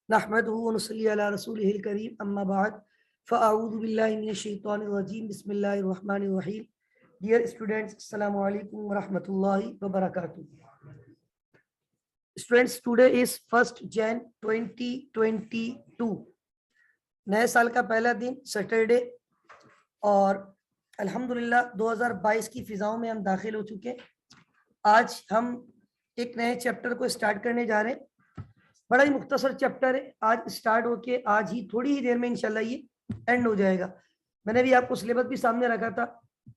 नहमदुहु व नसल्ली अला रसूलिहिल करीम अम्मा बाद फ़अऊज़ु बिल्लाहि मिनश शैतानिर रजीम बिस्मिल्लाहिर रहमानिर रहीम। डियर स्टूडेंट्स, अस्सलामु अलैकुम व रहमतुल्लाहि व बरकातुहू। स्टूडेंट्स, टुडे इज 1 Jan 2022, नए साल का पहला दिन सैटरडे, और अल्हम्दुलिल्लाह 2022 की फिजाओं में हम दाखिल हो चुके हैं। आज हम एक नए चैप्टर को स्टार्ट करने जा रहे हैं। बड़ा ही मुख्तसर चैप्टर है, आज स्टार्ट होके आज ही थोड़ी ही देर में इंशाल्लाह ये एंड हो जाएगा। मैंने भी आपको सिलेबस भी सामने रखा था।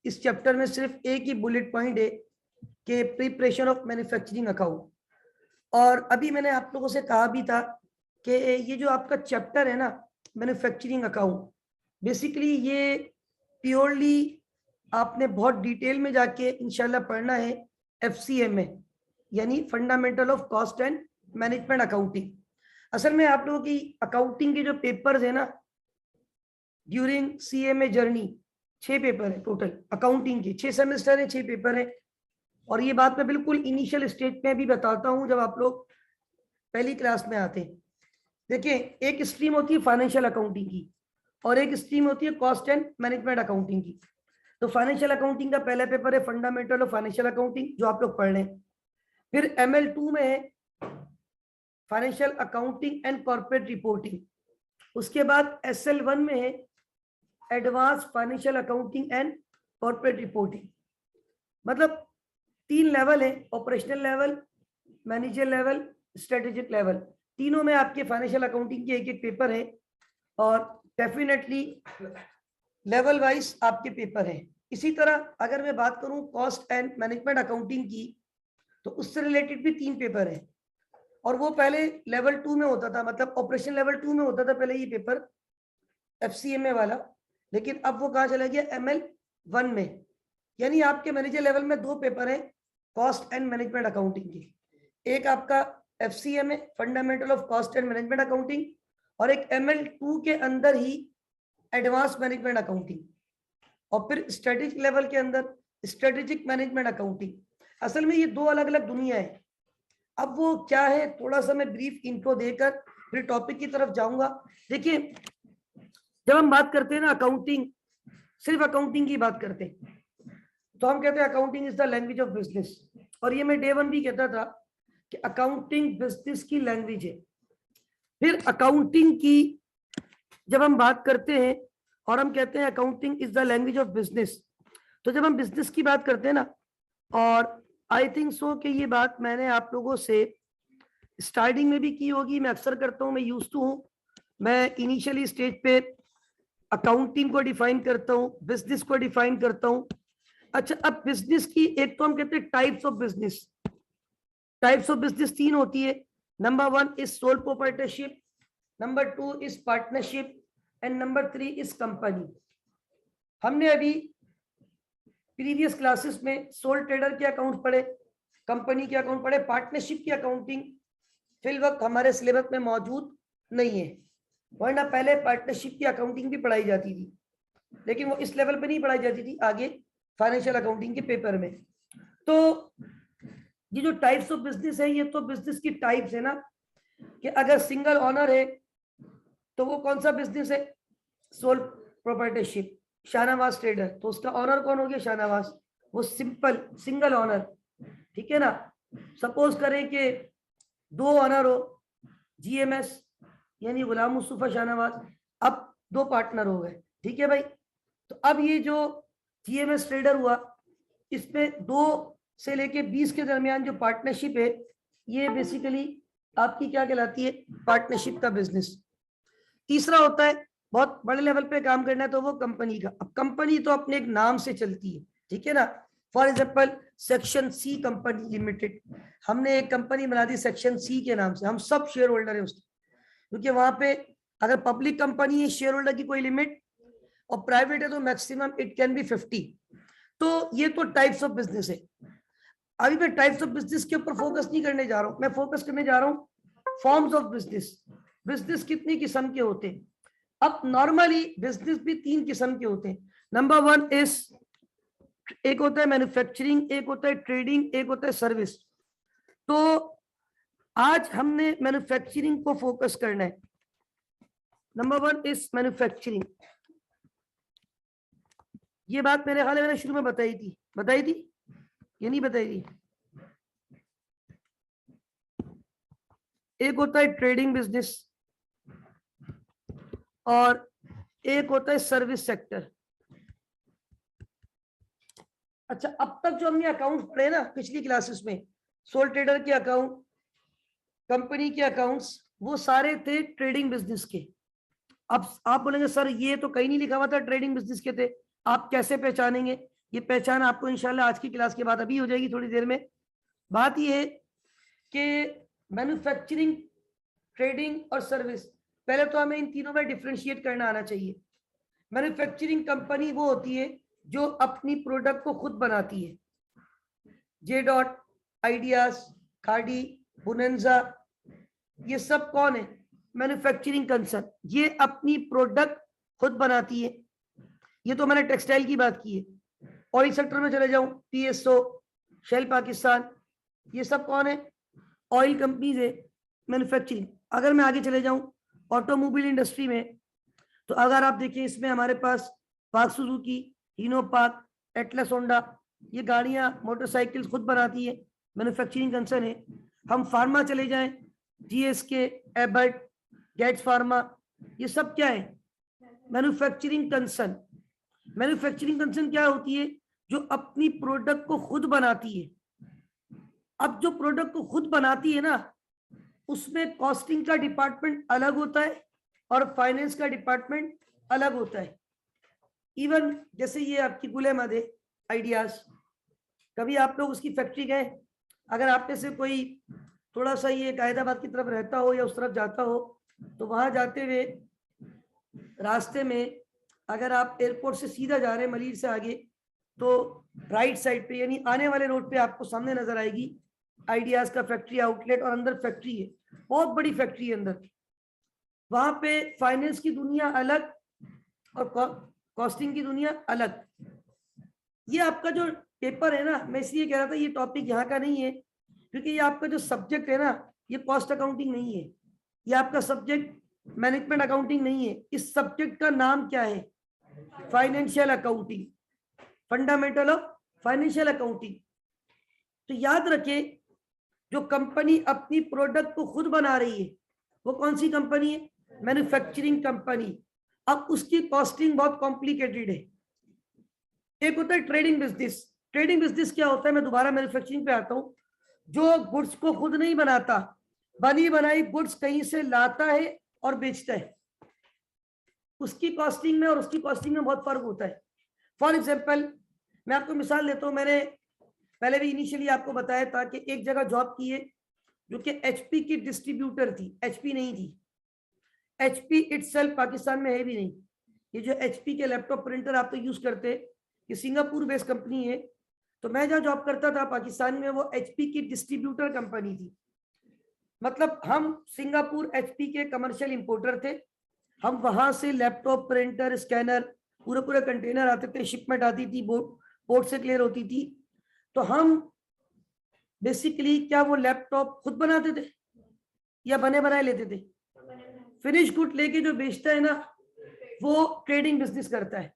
इस चैप्टर में सिर्फ एक ही बुलेट पॉइंट है कि प्रिपरेशन ऑफ मैन्युफैक्चरिंग अकाउंट। और अभी मैंने आप लोगों से कहा भी था कि ये जो आपका चैप्टर है ना, मैन्युफैक्चरिंग अकाउंट, बेसिकली ये प्योरली आपने बहुत डिटेल में जाके इंशाल्लाह पढ़ना है FCM में, यानी fundamental of cost and management accounting. असल में आप लोगों की अकाउंटिंग के जो पेपर्स है ना, ड्यूरिंग CMA जर्नी 6 पेपर है टोटल अकाउंटिंग के, 6 सेमेस्टर है, 6 पेपर है। और ये बात मैं बिल्कुल इनिशियल स्टेज में भी बताता हूँ जब आप लोग पहली क्लास में आते हैं। देखिए, एक स्ट्रीम होती है फाइनेंशियल अकाउंटिंग की और एक स्ट्रीम होती है कॉस्ट एंड मैनेजमेंट अकाउंटिंग की। तो फाइनेंशियल अकाउंटिंग का पहला पेपर है फंडामेंटल ऑफ फाइनेंशियल अकाउंटिंग, जो आप लोग पढ़ रहे हैं। फिर ML2 में है financial accounting and corporate reporting. उसके बाद SL1 में है advance financial accounting and corporate reporting. मतलब 3 लेवल है, operational level, manager level, strategic level. तीनों में आपके फाइनेंशियल अकाउंटिंग के एक एक पेपर है और डेफिनेटली लेवल वाइज आपके पेपर है। इसी तरह अगर मैं बात करूं कॉस्ट एंड मैनेजमेंट अकाउंटिंग की, तो उससे रिलेटेड भी 3 पेपर है। और वो पहले लेवल 2 में होता था, मतलब ऑपरेशन लेवल 2 में होता था पहले ये पेपर FCMA वाला, लेकिन अब वो कहाँ चला गया ML1 में। यानी आपके मैनेजर लेवल में 2 पेपर हैं कॉस्ट एंड मैनेजमेंट अकाउंटिंग के। एक आपका FCMA fundamental of cost and management accounting, और एक ML2 के अंदर ही एडवांस मैनेजमेंट अकाउंटिंग, और फिर स्ट्रेटेजिक लेवल के अंदर स्ट्रेटेजिक मैनेजमेंट अकाउंटिंग। असल में ये 2 अलग अलग दुनिया है। अब वो क्या है, थोड़ा सा मैं ब्रीफ इंट्रो देकर फिर टॉपिक की तरफ जाऊंगा। देखिए, जब हम बात करते हैं ना अकाउंटिंग, सिर्फ अकाउंटिंग की बात करते हैं, तो हम कहते हैं accounting is the language of business. और ये मैं डे 1 भी कहता था कि अकाउंटिंग बिजनेस की लैंग्वेज है। फिर अकाउंटिंग की जब हम बात करते हैं और हम कहते हैं accounting is the language of business, तो जब हम बिजनेस की बात करते हैं ना, और आई थिंक सो कि ये बात मैंने आप लोगों से स्टार्टिंग में भी की होगी, मैं अक्सर करता हूँ, मैं यूज टू हूँ। मैं इनिशियली स्टेज पे अकाउंटिंग को डिफाइन करता हूँ, बिजनेस को डिफाइन करता हूँ। अच्छा, अब बिजनेस की एक तो हम कहते हैं types of business. Types of business 3 होती है। Number 1 is sole proprietorship, number 2 is partnership, and number 3 is company. हमने अभी प्रीवियस क्लासेस में सोल ट्रेडर के अकाउंट पढ़े, कंपनी के अकाउंट पढ़े, पार्टनरशिप की अकाउंटिंग फिल वक्त हमारे सिलेबस में मौजूद नहीं है, वरना पहले पार्टनरशिप की अकाउंटिंग भी पढ़ाई जाती थी, लेकिन वो इस लेवल पे नहीं पढ़ाई जाती थी, आगे फाइनेंशियल अकाउंटिंग के पेपर में। तो ये जो टाइप्स ऑफ बिजनेस है, ये तो बिजनेस की टाइप्स है ना, कि अगर सिंगल ऑनर है तो वो कौन सा बिजनेस है, सोल प्रोप्राइटरशिप। शाहनवाज ट्रेडर, तो उसका ऑनर कौन हो गया, शाहनवाज, वो सिंपल सिंगल ऑनर, ठीक है ना। सपोज करें कि 2 ऑनर हो, GMS यानी गुलाम मुस्तफा शाहनवाज, अब 2 पार्टनर हो गए, ठीक है भाई। तो अब ये जो GMS ट्रेडर हुआ, इसमें 2 से लेके 20 के दरमियान जो पार्टनरशिप है, ये बेसिकली आपकी क्या कहलाती है, पार्टनरशिप का बिजनेस। तीसरा होता है बहुत बड़े लेवल पे काम करना है, तो वो कंपनी का। अब कंपनी तो अपने एक नाम से चलती है, ठीक है ना। For example section C company limited, हमने एक कंपनी बना दी सेक्शन C के नाम से, हम सब शेयर होल्डर है उसके, क्योंकि वहां पे अगर पब्लिक कंपनी है शेयर होल्डर की कोई लिमिट, और प्राइवेट है तो मैक्सिमम इट कैन बी 50। तो ये तो टाइप्स ऑफ बिजनेस है। अभी मैं टाइप्स ऑफ बिजनेस के ऊपर फोकस नहीं करने जा रहा हूं, मैं फोकस करने जा रहा हूं फॉर्म्स ऑफ बिजनेस। बिजनेस कितनी किस्म के होते हैं। अब नॉर्मली बिजनेस भी 3 किस्म के होते हैं। नंबर 1 इज, एक होता है मैन्युफैक्चरिंग, एक होता है ट्रेडिंग, एक होता है सर्विस। तो आज हमने मैन्युफैक्चरिंग को फोकस करना है। Number 1 is manufacturing. ये बात मेरे ख्याल में मैंने शुरू में बताई थी ये नहीं बताई थी। एक होता है ट्रेडिंग बिजनेस और एक होता है सर्विस सेक्टर। अच्छा, अब तक जो हमने अकाउंट पढ़े ना पिछली क्लासेस में, सोल ट्रेडर के अकाउंट, कंपनी के अकाउंट्स, वो सारे थे ट्रेडिंग बिजनेस के। अब आप बोलेंगे सर ये तो कहीं नहीं लिखा हुआ था ट्रेडिंग बिजनेस के थे, आप कैसे पहचानेंगे? ये पहचान आपको इंशाल्लाह आज की क्लास के बाद अभी हो जाएगी थोड़ी देर में। बात ये है कि मैन्युफैक्चरिंग, ट्रेडिंग और सर्विस, पहले तो हमें इन तीनों में डिफरेंशिएट करना आना चाहिए। मैन्युफैक्चरिंग कंपनी वो होती है जो अपनी प्रोडक्ट को खुद बनाती है। जे डॉट, आइडियाज, खाड़ी, बुनेंजा, ये सब कौन है? Manufacturing concern. ये अपनी प्रोडक्ट खुद बनाती है। ये तो मैंने टेक्सटाइल की बात की है। ऑयल सेक्टर में चले जाऊं, पीएसओ, शेल पाकिस्तान, ये सब कौन है? ऑयल कंपनीज है, मैन्युफैक्चरिंग। अगर मैं आगे चले जाऊं ऑटोमोबाइल इंडस्ट्री में, तो अगर आप देखिए इसमें हमारे पास Pak Suzuki, Hino Pak, Atlas Honda, ये गाड़ियां मोटरसाइकिल खुद बनाती है, मैन्युफैक्चरिंग कंसर्न है। हम फार्मा चले जाएं, जीएसके, एबर्ट, गेट्स फार्मा, ये सब क्या है? Manufacturing concern. मैन्युफैक्चरिंग कंसर्न क्या होती है? जो अपनी प्रोडक्ट को खुद बनाती है। अब जो प्रोडक्ट को खुद बनाती है ना, उसमें कॉस्टिंग का डिपार्टमेंट अलग होता है और फाइनेंस का डिपार्टमेंट अलग होता है। इवन जैसे ये आपकी गुल अहमद है, आइडियाज, कभी आप लोग उसकी फैक्ट्री गए? अगर आप में से कोई थोड़ा सा ये कायदाबाद की तरफ रहता हो या उस तरफ जाता हो, तो वहां जाते हुए रास्ते में अगर आप एयरपोर्ट से सीधा जा रहे हैं मलिर से आगे, तो राइट साइड पे यानी आने वाले रोड पे आपको सामने नजर आएगी आइडियाज का फैक्ट्री आउटलेट, और अंदर फैक्ट्री है, बहुत बड़ी फैक्ट्री है अंदर। वहां पे फाइनेंस की दुनिया अलग और कॉस्टिंग की दुनिया अलग। ये आपका जो पेपर है ना, मैं इसलिए कह रहा था ये टॉपिक यहाँ का नहीं है, क्योंकि ये आपका जो सब्जेक्ट है ना, ये कॉस्ट अकाउंटिंग नहीं है, ये आपका सब्जेक्ट मैनेजमेंट अकाउंटिंग नहीं है। इस सब्जेक्ट का नाम क्या है? Financial accounting, fundamental of financial accounting. तो याद रखे, जो कंपनी अपनी प्रोडक्ट को खुद बना रही है वो कौन सी कंपनी है? Manufacturing company. अब उसकी कॉस्टिंग बहुत कॉम्प्लिकेटेड है। एक होता है ट्रेडिंग बिजनेस। ट्रेडिंग बिजनेस क्या होता है? मैं दोबारा मैन्युफैक्चरिंग पे आता हूं। जो गुड्स को खुद नहीं बनाता, बनी बनाई गुड्स कहीं से लाता है और बेचता है, उसकी कॉस्टिंग में और उसकी कॉस्टिंग में बहुत फर्क होता है। फॉर एग्जाम्पल मैं आपको मिसाल देता हूँ। मैंने पहले भी इनिशियली आपको बताया था कि एक जगह जॉब की है जो कि एचपी की डिस्ट्रीब्यूटर थी। एचपी नहीं थी, एचपी इटसेल्फ पाकिस्तान में है भी नहीं। ये जो एचपी के लैपटॉप प्रिंटर आप तो यूज करते, ये सिंगापुर बेस्ड कंपनी है। तो मैं जहाँ जॉब करता था पाकिस्तान में, वो एचपी की डिस्ट्रीब्यूटर कंपनी थी। मतलब हम सिंगापुर एचपी के कमर्शियल इंपोर्टर थे। हम वहां से लैपटॉप, प्रिंटर, स्कैनर, पूरे पूरे कंटेनर आते थे, शिपमेंट आती थी, पोर्ट से क्लियर होती थी। तो हम बेसिकली क्या वो लैपटॉप खुद बनाते थे या बने बनाए लेते थे? फिनिश गुड लेके जो बेचता है ना, वो ट्रेडिंग बिजनेस करता है।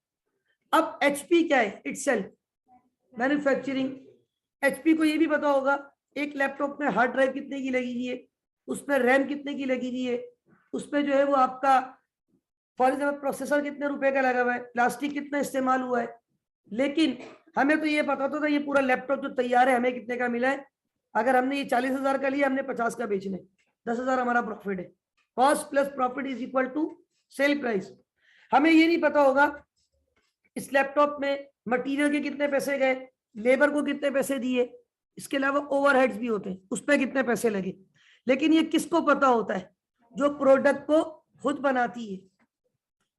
अब एचपी क्या है? Itself manufacturing. एचपी को ये भी पता होगा एक लैपटॉप में हार्ड ड्राइव कितने की लगी हुई है, उसमें रैम कितने की लगी हुई है, उसमें जो है वो आपका फॉर एग्जाम्पल प्रोसेसर कितने रुपए का लगा हुआ है, प्लास्टिक कितना इस्तेमाल हुआ है। लेकिन हमें तो ये पता था ये पूरा लैपटॉप जो तैयार है हमें कितने का मिला है। अगर हमने ये 40,000 का लिया, हमने 50 का बेचने, 10,000 हमारा प्रॉफिट है। Cost plus profit is equal to sale price. हमें ये नहीं पता होगा इस लैपटॉप में मटेरियल के कितने पैसे गए, लेबर को कितने पैसे दिए, इसके अलावा ओवरहेड्स भी होते हैं, उस पर कितने पैसे लगे। लेकिन ये किसको पता होता है? जो प्रोडक्ट को खुद बनाती है।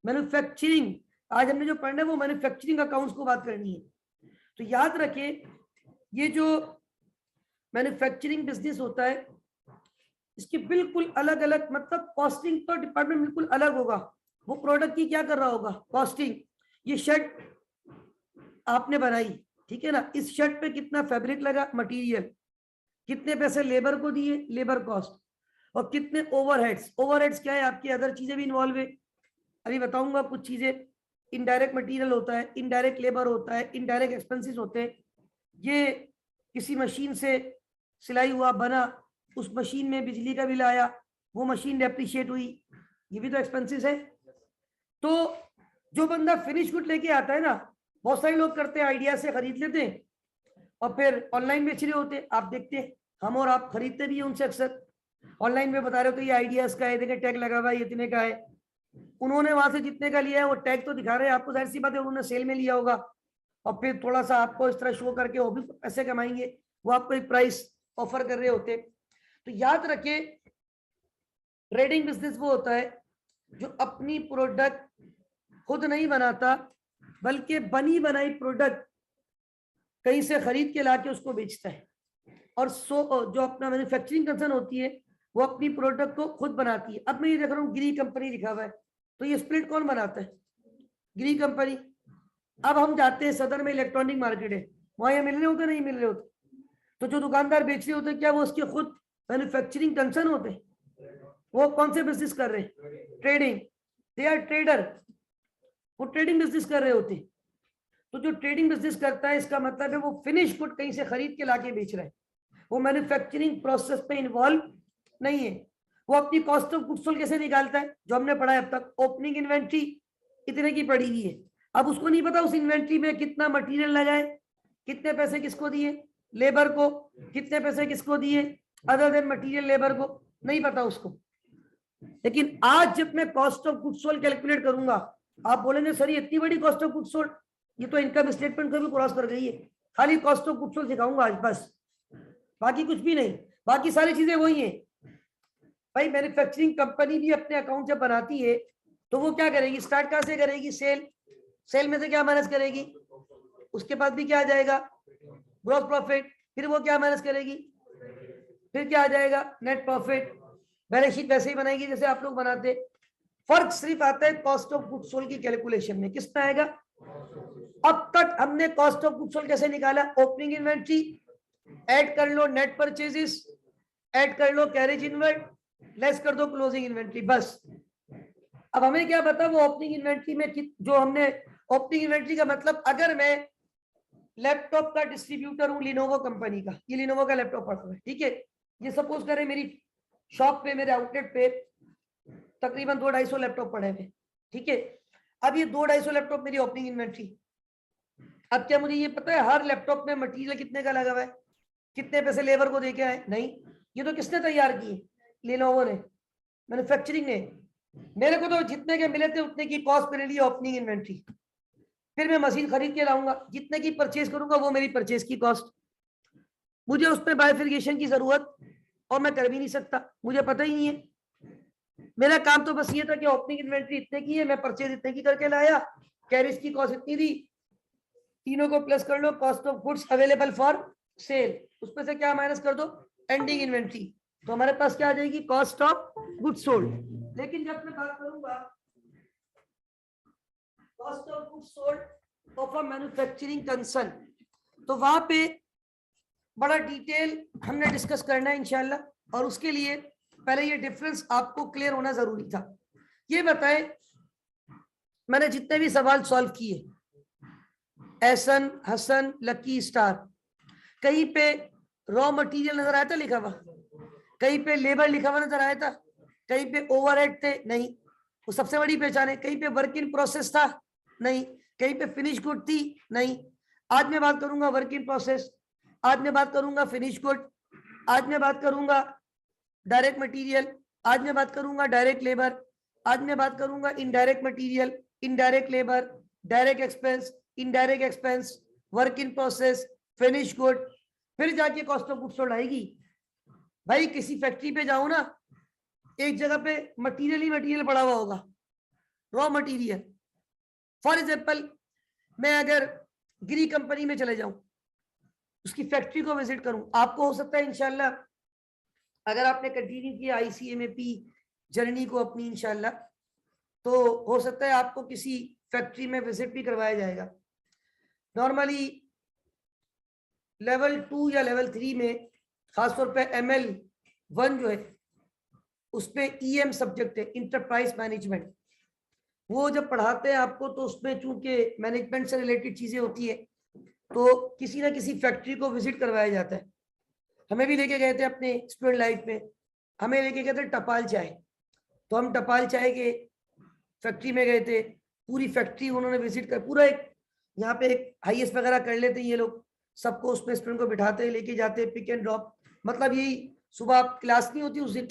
मैन्युफैक्चरिंग, आज हमने जो पढ़ना है वो मैन्युफैक्चरिंग अकाउंट्स को बात करनी है। तो याद रखिए, ये जो मैन्युफैक्चरिंग बिजनेस होता है, इसकी बिल्कुल अलग अलग, मतलब कॉस्टिंग तो डिपार्टमेंट बिल्कुल अलग होगा। वो प्रोडक्ट की क्या कर रहा होगा? कॉस्टिंग। ये शर्ट आपने बनाई, ठीक है ना, इस शर्ट पे कितना फैब्रिक लगा, मटेरियल, कितने पैसे लेबर को दिए, लेबर कॉस्ट, और कितने ओवरहेड्स। ओवरहेड्स क्या है, आपकी अदर चीजें भी इन्वॉल्व है, अभी बताऊंगा कुछ चीजें। इनडायरेक्ट मटेरियल होता है, इनडायरेक्ट लेबर होता है, इनडायरेक्ट एक्सपेंसेस होते हैं। ये किसी मशीन से सिलाई हुआ बना, उस मशीन में बिजली का बिल आया, वो मशीन डेप्रिशिएट हुई, ये भी तो एक्सपेंसेस है। तो जो बंदा फिनिश गुड लेके आता है ना, बहुत सारे लोग करते हैं, आइडिया से खरीद लेते हैं और फिर ऑनलाइन बेच रहे होते हैं। आप देखते हैं, हम और आप खरीदते भी हैं उनसे अक्सर। ऑनलाइन में बता रहे हो तो ये आइडियाज का है, देखें टैग लगा हुआ है, इतने का है। उन्होंने वहां से जितने का लिया है वो टैग तो दिखा रहे हैं आपको, जाहिर सी बात है उन्होंने सेल में लिया होगा, और फिर थोड़ा सा आपको इस तरह शो करके वो भी पैसे कमाएंगे, वो आपको एक प्राइस ऑफर कर रहे होते। तो याद रखिए, ट्रेडिंग बिजनेस वो होता है जो अपनी प्रोडक्ट खुद नहीं बनाता, बल्कि बनी बनाई प्रोडक्ट कहीं से खरीद के लाके उसको बेचता है। और जो अपना मैन्युफैक्चरिंग कंसर्न होती है वो अपनी प्रोडक्ट को खुद बनाती है। अब मैं ये देख रहा हूँ गिरी कंपनी लिखा हुआ है, तो ये स्प्लिट कौन बनाता है, गिरी कंपनी। अब हम जाते हैं सदर में, इलेक्ट्रॉनिक मार्केट है, वहां ये मिल रहे होते नहीं मिल रहे होते, तो जो दुकानदार बेच रहे होते क्या वो उसके खुद मैन्युफैक्चरिंग कंसर्न होते हैं? वो कौन से बिजनेस कर रहे हैं, ट्रेडिंग, दे आर ट्रेडर, वो ट्रेडिंग बिजनेस कर रहे होते। तो जो ट्रेडिंग बिजनेस करता है इसका मतलब है वो फिनिश गुड कहीं से खरीद के लाके बेच रहा है, वो मैन्युफैक्चरिंग प्रोसेस पे इन्वॉल्व नहीं है। वो अपनी कॉस्ट ऑफ गुड्स सोल्ड कैसे निकालता है, जो हमने पढ़ा है अब तक, ओपनिंग इन्वेंट्री इतने की पड़ी हुई है, अब उसको नहीं पता उस इन्वेंट्री में कितना मटेरियल लगा है, कितने पैसे किसको दिए, लेबर को, कितने पैसे किसको दिए अदर देन मटेरियल, लेबर को नहीं पता उसको। लेकिन आज जब मैं cost of goods sold calculate करूंगा, आप बोलेंगे सर ये इतनी बड़ी कॉस्ट ऑफ गुड्स सोल्ड, ये तो इनकम स्टेटमेंट को भी क्रॉस कर गई है। खाली कॉस्ट ऑफ गुड्स सोल्ड सिखाऊंगा आज बस, बाकी कुछ भी नहीं, बाकी सारी चीजें वही हैं। भाई मैन्युफैक्चरिंग कंपनी भी अपने अकाउंट जब बनाती है तो वो क्या करेगी, स्टार्ट कहां से करेगी, सेल, सेल में से क्या माइनस करेगी, उसके बाद भी क्या आ जाएगा, ग्रॉस प्रॉफिट, फिर वो क्या माइनस करेगी, फिर क्या आ जाएगा, नेट प्रॉफिट। बैलेंस शीट वैसे ही बनाएगी जैसे आप लोग बनाते। फर्क सिर्फ आता है कॉस्ट ऑफ गुड्स सोल्ड की कैलकुलेशन में, किसमें आएगा। अब तक हमने कॉस्ट ऑफ गुड्स सोल्ड कैसे निकाला, ओपनिंग इन्वेंट्री ऐड कर लो नेट परचेजेस, ऐड कर लो कैरेज इनवर्ड, लेस कर दो क्लोजिंग इन्वेंट्री, बस। अब हमें क्या पता वो ओपनिंग इन्वेंट्री में जो हमने, ओपनिंग इन्वेंट्री का मतलब अगर मैं लैपटॉप का डिस्ट्रीब्यूटर हूं लिनोवो कंपनी का, ये लिनोवो का लैपटॉप पड़ा हुआ है, ठीक है, ये सपोज करें मेरी शॉप पे, मेरे आउटलेट पे तकरीबन 200-250 लैपटॉप पड़े हुए, ठीक है। अब ये 200-250 लैपटॉप मेरी ओपनिंग इन्वेंट्री। अब क्या मुझे ये पता है हर लैपटॉप में मटेरियल कितने का लगा हुआ है, कितने पैसे लेबर को देके आए, नहीं, ये तो किसने तैयार किए, लिनोवो ने, मैन्युफैक्चरिंग ने। मेरे को तो जितने के मिले थे उतने की कॉस्ट मेरे लिए ओपनिंग इन्वेंट्री, फिर मैं मशीन खरीद के लाऊंगा, जितने की परचेज करूंगा वो मेरी परचेज की कॉस्ट। मुझे उस पर बाइफिकेशन की जरूरत और मैं कर भी नहीं सकता, मुझे पता ही नहीं है। मेरा काम तो बस ये था कि ओपनिंग इन्वेंट्री इतने की है, मैं परचेज इतने की करके लाया, कैरिज की कॉस्ट इतनी दी, तीनों को प्लस कर लो, cost of goods available for sale, उसमें से क्या माइनस कर दो, एंडिंग इन्वेंट्री, तो हमारे पास क्या आ जाएगी, कॉस्ट ऑफ गुड्स सोल्ड। लेकिन जब मैं बात करूंगा cost of goods sold of a manufacturing concern, तो वहां पे बड़ा डिटेल हमने डिस्कस करना है इंशाल्लाह, और उसके लिए पहले ये डिफरेंस आपको क्लियर होना जरूरी था। ये बताएं, मैंने जितने भी सवाल सॉल्व किए, एहसन, हसन, लकी, स्टार, कहीं पे रॉ मटेरियल नजर आया था लिखा हुआ, कहीं पे लेबर लिखा हुआ नजर आया था, कहीं पे ओवरहेड थे, नहीं, वो सबसे बड़ी पहचान है। कहीं पे वर्क इन प्रोसेस था, नहीं, कहीं पे फिनिश गुड थी, नहीं। आज मैं बात करूंगा वर्क इन प्रोसेस, आज मैं बात करूंगा फिनिश गुड, आज मैं बात करूंगा डायरेक्ट मटेरियल, आज मैं बात करूंगा डायरेक्ट लेबर, आज मैं बात करूंगा indirect material, indirect labour, direct expense, indirect expense, work in process, finish good, फिर जाके कॉस्ट ऑफ गुड्स सोल्ड आएगी। भाई किसी फैक्ट्री पे जाओ ना, एक जगह पे मटेरियल ही मटेरियल पड़ा हुआ होगा, रॉ मटेरियल। फॉर एग्जांपल मैं अगर गिरी कंपनी में चले जाऊं, उसकी फैक्ट्री को विजिट करूं, आपको हो सकता है इंशाल्लाह अगर आपने कंटिन्यू किया ICMAP जर्नी को अपनी इंशाल्लाह, तो हो सकता है आपको किसी फैक्ट्री में विजिट भी करवाया जाएगा। नॉर्मली लेवल 2 या लेवल 3 में खासतौर पे ML1 जो है उस पे EM सब्जेक्ट है, इंटरप्राइज मैनेजमेंट। वो जब पढ़ाते हैं आपको तो उसमें चूंकि मैनेजमेंट से रिलेटेड चीजें होती है तो किसी ना किसी फैक्ट्री को विजिट करवाया जाता है। हमें भी लेके गए थे अपने स्टूडेंट लाइफ में, हमें लेके गए थे टपाल चाय। तो हम टपाल चाय के फैक्ट्री में गए थे, पूरी फैक्ट्री उन्होंने विजिट कर, पूरा एक यहाँ पे एक हाईएस्ट वगैरह कर लेते ये लोग, सबको उसमें स्टूडेंट को बिठाते लेके जाते, पिक एंड ड्रॉप। मतलब यही सुबह आप क्लास नहीं होती उस दिन,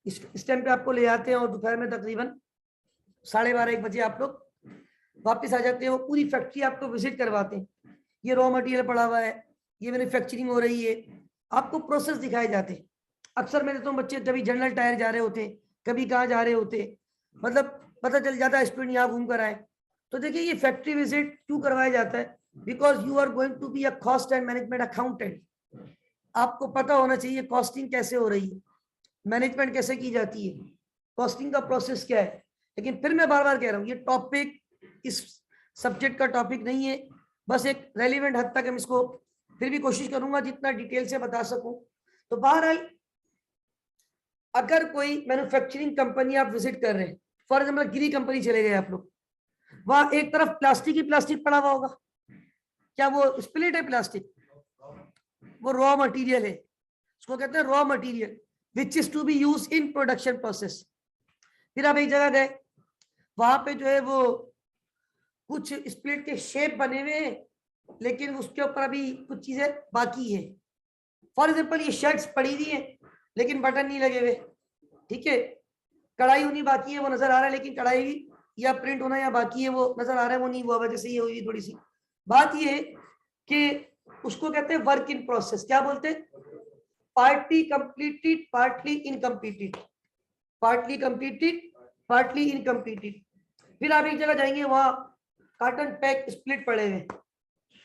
इस टाइम पे आपको ले आते हैं और दोपहर में तकरीबन 12:30-1 बजे आप लोग वापस आ जाते हैं। वो पूरी फैक्ट्री आपको विजिट करवाते हैं, ये रॉ मटेरियल पड़ा हुआ है, ये मैन्युफैक्चरिंग हो रही है, आपको प्रोसेस दिखाए जाते हैं। अक्सर मेरे तो बच्चे कभी जनरल टायर जा रहे होते, कभी कहाँ जा रहे होते, मतलब पता चल जाता है स्टूडेंट यहाँ घूम कर आए। तो देखिए ये फैक्ट्री विजिट क्यों करवाया जाता है, because you are going to be a cost and management accountant. आपको पता होना चाहिए कॉस्टिंग कैसे हो रही है, मैनेजमेंट कैसे की जाती है, कॉस्टिंग का प्रोसेस क्या है। लेकिन फिर मैं बार बार कह रहा हूँ ये टॉपिक इस सब्जेक्ट का टॉपिक नहीं है, बस एक रेलिवेंट हद तक हम इसको फिर भी कोशिश करूंगा जितना डिटेल से बता सकूं। तो बहरहाल अगर कोई मैन्युफैक्चरिंग कंपनी आप विजिट कर रहे हैं, फॉर एग्जाम्पल गिरी कंपनी चले गए आप लोग, वहां एक तरफ प्लास्टिक ही प्लास्टिक पड़ा हुआ होगा, क्या वो स्प्लिट है प्लास्टिक? वो रॉ मटेरियल है, उसको कहते हैं raw material which is to be use in production process. फिर आप एक जगह गए, वहां पे जो है वो कुछ स्प्लिट के शेप बने हुए हैं लेकिन उसके ऊपर अभी कुछ चीजें बाकी है। फॉर एग्जाम्पल ये शर्ट्स पड़ी हुई है लेकिन बटन नहीं लगे हुए, ठीक है, कढ़ाई होनी बाकी है वो नजर आ रहा है, लेकिन कढ़ाई या प्रिंट होना या बाकी है वो नजर आ रहा है, वो नहीं हुआ, वजह से ये हुई थोड़ी सी। बात ये है कि उसको कहते हैं वर्क इन प्रोसेस। क्या बोलते हैं? Partly completed, partly incompleted, partly completed, partly incompleted. फिर आप एक जगह जाएंगे, वहां कार्टन पैक स्प्लिट पड़े हुए,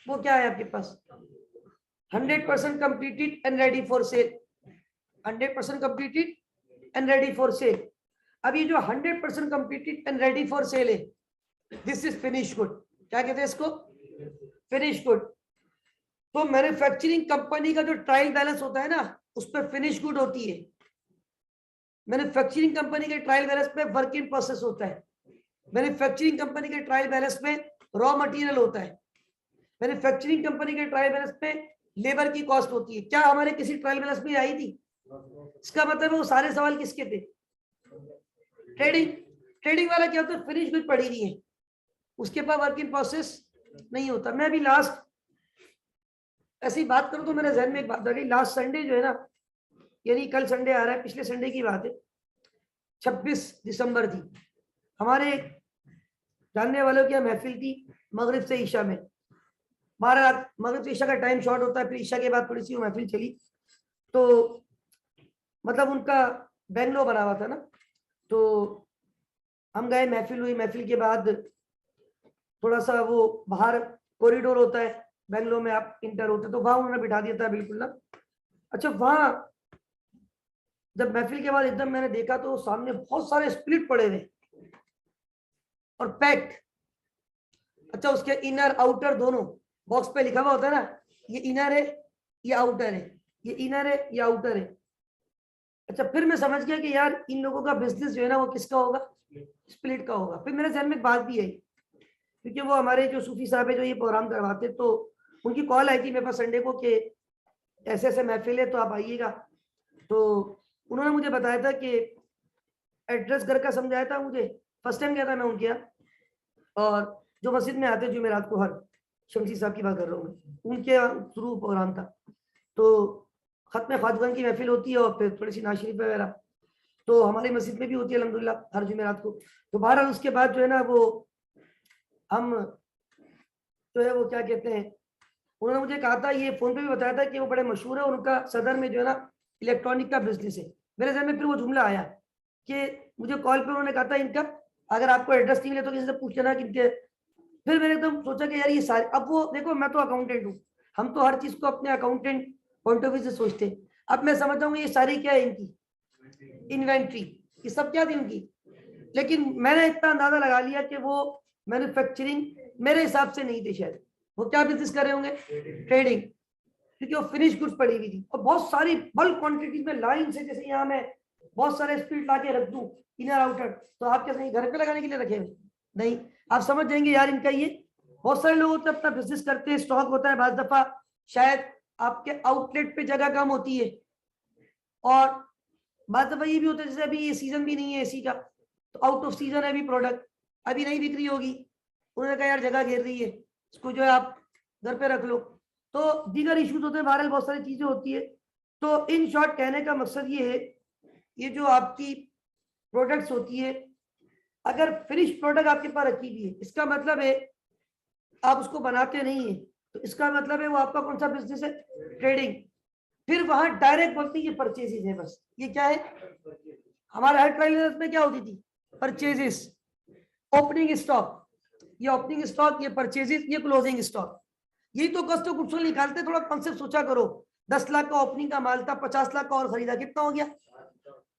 वो क्या है आपके पास? 100% completed and ready for cell, 100% completed and ready for cell. अब ये जो 100% completed and ready for cell है, दिस इज फिनिश गुड। क्या कहते हैं इसको? Finish good. तो मैन्युफैक्चरिंग कंपनी का जो ट्रायल बैलेंस होता है ना, उस पर फिनिश गुड होती है। मैन्युफैक्चरिंग कंपनी के ट्रायल बैलेंस पे वर्क इन प्रोसेस होता है, मैन्युफैक्चरिंग कंपनी के ट्रायल बैलेंस में रॉ मटेरियल होता है, मैन्युफैक्चरिंग कंपनी के ट्रायल बैलेंस पे लेबर की कॉस्ट होती है। क्या हमारे किसी ट्रायल बैलेंस में आई थी? इसका मतलब है वो सारे सवाल किसके थे? ट्रेडिंग। ट्रेडिंग वाला क्या होता है? फिनिश गुड पड़ी नहीं है, उसके पास वर्क इन प्रोसेस नहीं होता। मैं अभी लास्ट ऐसी बात करूं तो मेरे जहन में एक बात आ गई। लास्ट संडे जो है ना, यानी कल संडे आ रहा है, पिछले संडे की बात है, 26 दिसंबर थी, हमारे जानने वालों की महफिल थी मगरिब से ईशा में। हमारा मगरिब से ईशा का टाइम शॉर्ट होता है, फिर ईशा के बाद थोड़ी सी वो महफिल चली, तो मतलब उनका बैंगलो बना हुआ था ना, तो हम गए, महफिल हुई। महफिल के बाद थोड़ा सा वो बाहर कॉरिडोर होता है बैंगलो में, आप इंटर होते, तो वहां उन्होंने बिठा दिया था बिल्कुल ना। अच्छा, वहां जब महफिल के बाद एकदम मैंने देखा तो सामने बहुत सारे स्प्लिट पड़े हुए और पैक्ड। अच्छा, उसके इनर आउटर दोनों बॉक्स पे लिखा हुआ होता है ना, ये इनर है ये आउटर है, ये इनर है ये आउटर है। अच्छा, फिर मैं समझ गया कि यार इन लोगों का बिजनेस जो है ना वो किसका होगा? स्प्लिट का होगा। फिर मेरे ध्यान में एक बात भी आई, क्योंकि वो हमारे जो सूफी साहब है जो ये प्रोग्राम करवाते, तो उनकी कॉल आई थी मेरे पास संडे को कि ऐसे ऐसे महफिल है तो आप आइएगा। तो उन्होंने मुझे बताया था कि एड्रेस घर का समझाया था मुझे, फर्स्ट टाइम गया था मैं उनके यहाँ, और जो मस्जिद में आते जुमेरात को, हर शमसी साहब की बात कर रहा हूँ मैं, उनके थ्रू प्रोग्राम था। तो खत्म ख्वाजगान की महफिल होती है और फिर थोड़ी सी नाशरीफ वगैरह तो हमारी मस्जिद में भी होती है अल्हम्दुलिल्लाह हर जुमेरात को। तो बहरहाल उसके बाद जो है ना वो हम जो है वो क्या कहते हैं, उन्होंने मुझे कहा था, ये फोन पे भी बताया था कि वो बड़े मशहूर है, उनका सदर में जो है ना इलेक्ट्रॉनिक का बिजनेस है। मेरे जहन में फिर वो जुमला आया कि मुझे कॉल पे उन्होंने कहा था इनका अगर आपको एड्रेस नहीं मिले तो किसी से पूछ लेना कि इनके। फिर मैंने एकदम सोचा कि यार ये सारे, अब वो देखो मैं तो अकाउंटेंट हूँ, हम तो हर चीज को अपने अकाउंटेंट पॉइंट ऑफ व्यू से सोचते हैं। अब मैं समझता हूँ ये सारी क्या है इनकी इन्वेंट्री, ये सब क्या थी इनकी। लेकिन मैंने इतना अंदाजा लगा लिया कि वो मैन्युफैक्चरिंग मेरे हिसाब से नहीं थे शायद, वो क्या बिजनेस कर रहे होंगे? ट्रेडिंग। क्योंकि वो फिनिश गुड्स पड़ी हुई थी और बहुत सारी बल्क क्वांटिटीज में लाइन से, जैसे यहाँ मैं बहुत सारे स्पीड ला के रख दूं इनर आउटर, तो आप क्या सही घर पे लगाने के लिए रखे हुए नहीं, आप समझ जाएंगे यार इनका ये। बहुत सारे लोग होते हैं अपना बिजनेस करते हैं, स्टॉक होता है, बाज दफा शायद आपके आउटलेट पे जगह कम होती है, और बात दफा ये भी होता है जैसे अभी ये सीजन भी नहीं है एसी का, तो आउट ऑफ सीजन है अभी प्रोडक्ट, अभी नहीं बिक्री होगी, उन्होंने कहा यार जगह घेर रही है, इसको जो है आप घर पे रख लो, तो दीगर इश्यूज होते हैं, बहरहाल बहुत सारी चीजें होती है। तो इन शॉर्ट कहने का मकसद ये है, ये जो आपकी प्रोडक्ट्स होती है, अगर फिनिश प्रोडक्ट आपके पास रखी हुई है, इसका मतलब है आप उसको बनाते नहीं है, तो इसका मतलब है वो आपका कौन सा बिजनेस है, ट्रेडिंग। फिर वहां डायरेक्ट बोलते हैं ये परचेजेस है, बस ये क्या है, हमारे हर ट्रायल में क्या होती थी, परचेजेस, ओपनिंग स्टॉक, ये ओपनिंग स्टॉक, ये परचेजेस, ये क्लोजिंग स्टॉक, यही तो कॉस्ट ऑफ गुड्स निकालते। थोड़ा कॉन्सेप्ट सोचा करो, 10 लाख का ओपनिंग का माल था, 50 लाख का और खरीदा, कितना हो गया,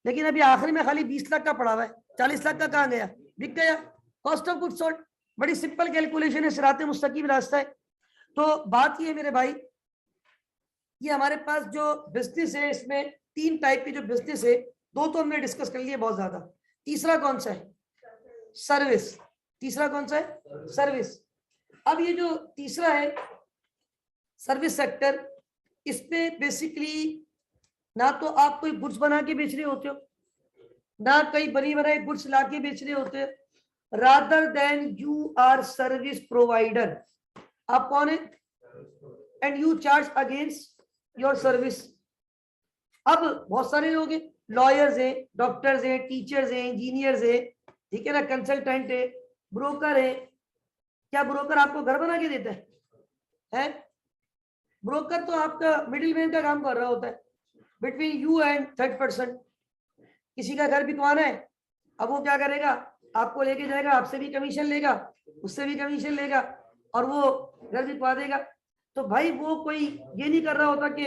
लेकिन अभी आखिरी में खाली 20 लाख का पड़ा हुआ है, 40 लाख का कहाँ गया, बिक गया, कॉस्ट ऑफ गुड्स सोल्ड। बड़ी सिंपल कैलकुलेशन है, सिराते मुस्तकीम रास्ता है। तो बात ये है मेरे भाई, ये हमारे पास जो बिजनेस है इसमें 3 टाइप के जो बिजनेस है, 2 तो हमने डिस्कस कर लिए बहुत ज्यादा, तीसरा कौन सा है, सर्विस, तीसरा कौन सा है, सर्विस। अब ये जो तीसरा है सर्विस सेक्टर, इसमें बेसिकली ना तो आप कोई गुड्स बना के बेच रहे होते हो, ना कई बनी बनाई गुड्स ला के बेच रहे होते, rather than you are service provider, आप कौन है, and you charge against your service. अब बहुत सारे लोग हैं, लॉयर्स हैं, डॉक्टर्स हैं, टीचर्स हैं, इंजीनियर्स हैं, ठीक है ना, कंसल्टेंट है, ब्रोकर है। क्या ब्रोकर आपको घर बना के देता है? ब्रोकर तो आपका मिडिल मैन का काम कर रहा होता है between you and third person. किसी का घर बिकवाना है, अब वो क्या करेगा, आपको लेके जाएगा, आपसे भी कमीशन लेगा, उससे भी कमीशन लेगा, और वो घर बिकवा देगा। तो भाई वो कोई ये नहीं कर रहा होता कि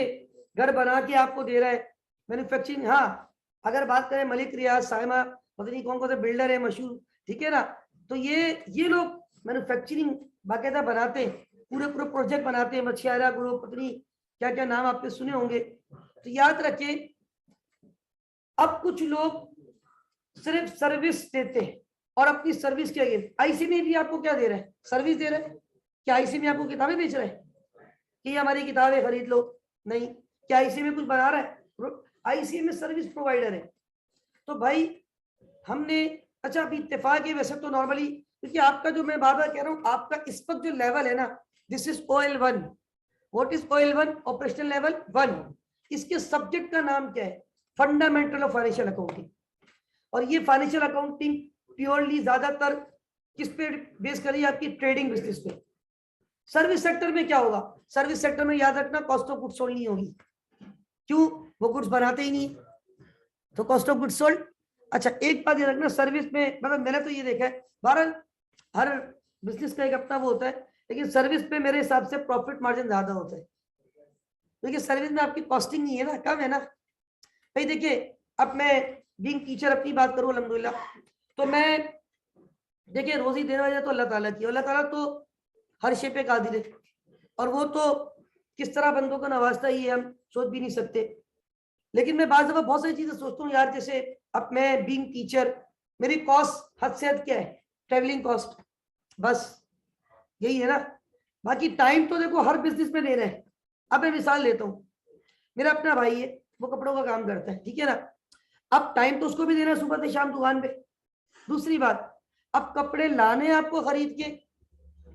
घर बना के आपको दे रहा है, मैन्युफैक्चरिंग। हाँ, अगर बात करें मलिक रियाज, साइमा, पता नहीं कौन कौन से बिल्डर है मशहूर, ठीक है ना, तो ये लोग मैन्युफैक्चरिंग बाकायदा बनाते हैं, पूरे पूरे प्रोजेक्ट बनाते हैं, मछियारा ग्रुप, पत्नी क्या क्या नाम आपने सुने होंगे। तो याद रखिए, अब कुछ लोग सिर्फ सर्विस देते हैं और अपनी सर्विस के अगेंस्ट, आईसी में भी आपको क्या दे रहे हैं, सर्विस दे रहे हैं। क्या आईसी में आपको किताबें बेच रहे हैं कि हमारी किताबें खरीद लो, नहीं। क्या आईसी में कुछ बना रहा है, आईसी में सर्विस प्रोवाइडर है। तो भाई हमने, अच्छा अभी इत्तेफाक है वैसे तो नॉर्मली, क्योंकि आपका जो मैं बार बार कह रहा हूँ, आपका इस वक्त जो लेवल है ना, this is OL1। What is OL1? Operational level 1। इसके सब्जेक्ट का नाम क्या है, फंडामेंटल ऑफ फाइनेंशियल अकाउंटिंग। और ये फाइनेंशियल अकाउंटिंग प्योरली ज्यादातर किस पे बेस करी, आपकी ट्रेडिंग बिजनेस पे। सर्विस सेक्टर में क्या होगा, सर्विस सेक्टर में याद रखना कॉस्ट ऑफ गुड्स सोल्ड नहीं होगी, क्यों, वो गुड्स बनाते ही नहीं, तो कॉस्ट ऑफ गुड्स सोल्ड। अच्छा एक बात याद रखना, सर्विस में मतलब मैंने तो ये देखा है, बहरहाल हर बिजनेस का एक अपना वो होता है, लेकिन सर्विस पे मेरे हिसाब से प्रॉफिट मार्जिन ज्यादा होता है, क्योंकि सर्विस में आपकी कॉस्टिंग नहीं है ना, कम है ना भाई। देखिए अब मैं बीइंग टीचर अपनी बात करूं अल्हम्दुलिल्लाह, तो मैं देखिए रोजी देने वाला तो अल्लाह ताला की, अल्लाह ताला तो हर शे पे कादिर है, और वो तो किस तरह बंदों को नवाजता ही है हम सोच भी नहीं सकते। लेकिन मैं बाज़ दफा बहुत सारी चीजें सोचता हूँ यार, जैसे अब मैं बीइंग टीचर, मेरी कॉस्ट हद से हद क्या है, ट्रेवलिंग कॉस्ट, बस यही है ना। बाकी टाइम तो देखो हर बिजनेस में दे रहे हैं। अब मैं मिसाल लेता हूँ, मेरा अपना भाई है, वो कपड़ों का काम करता है, ठीक है ना, अब टाइम तो उसको भी देना है सुबह से शाम दुकान पे। दूसरी बात, अब कपड़े लाने आपको खरीद के,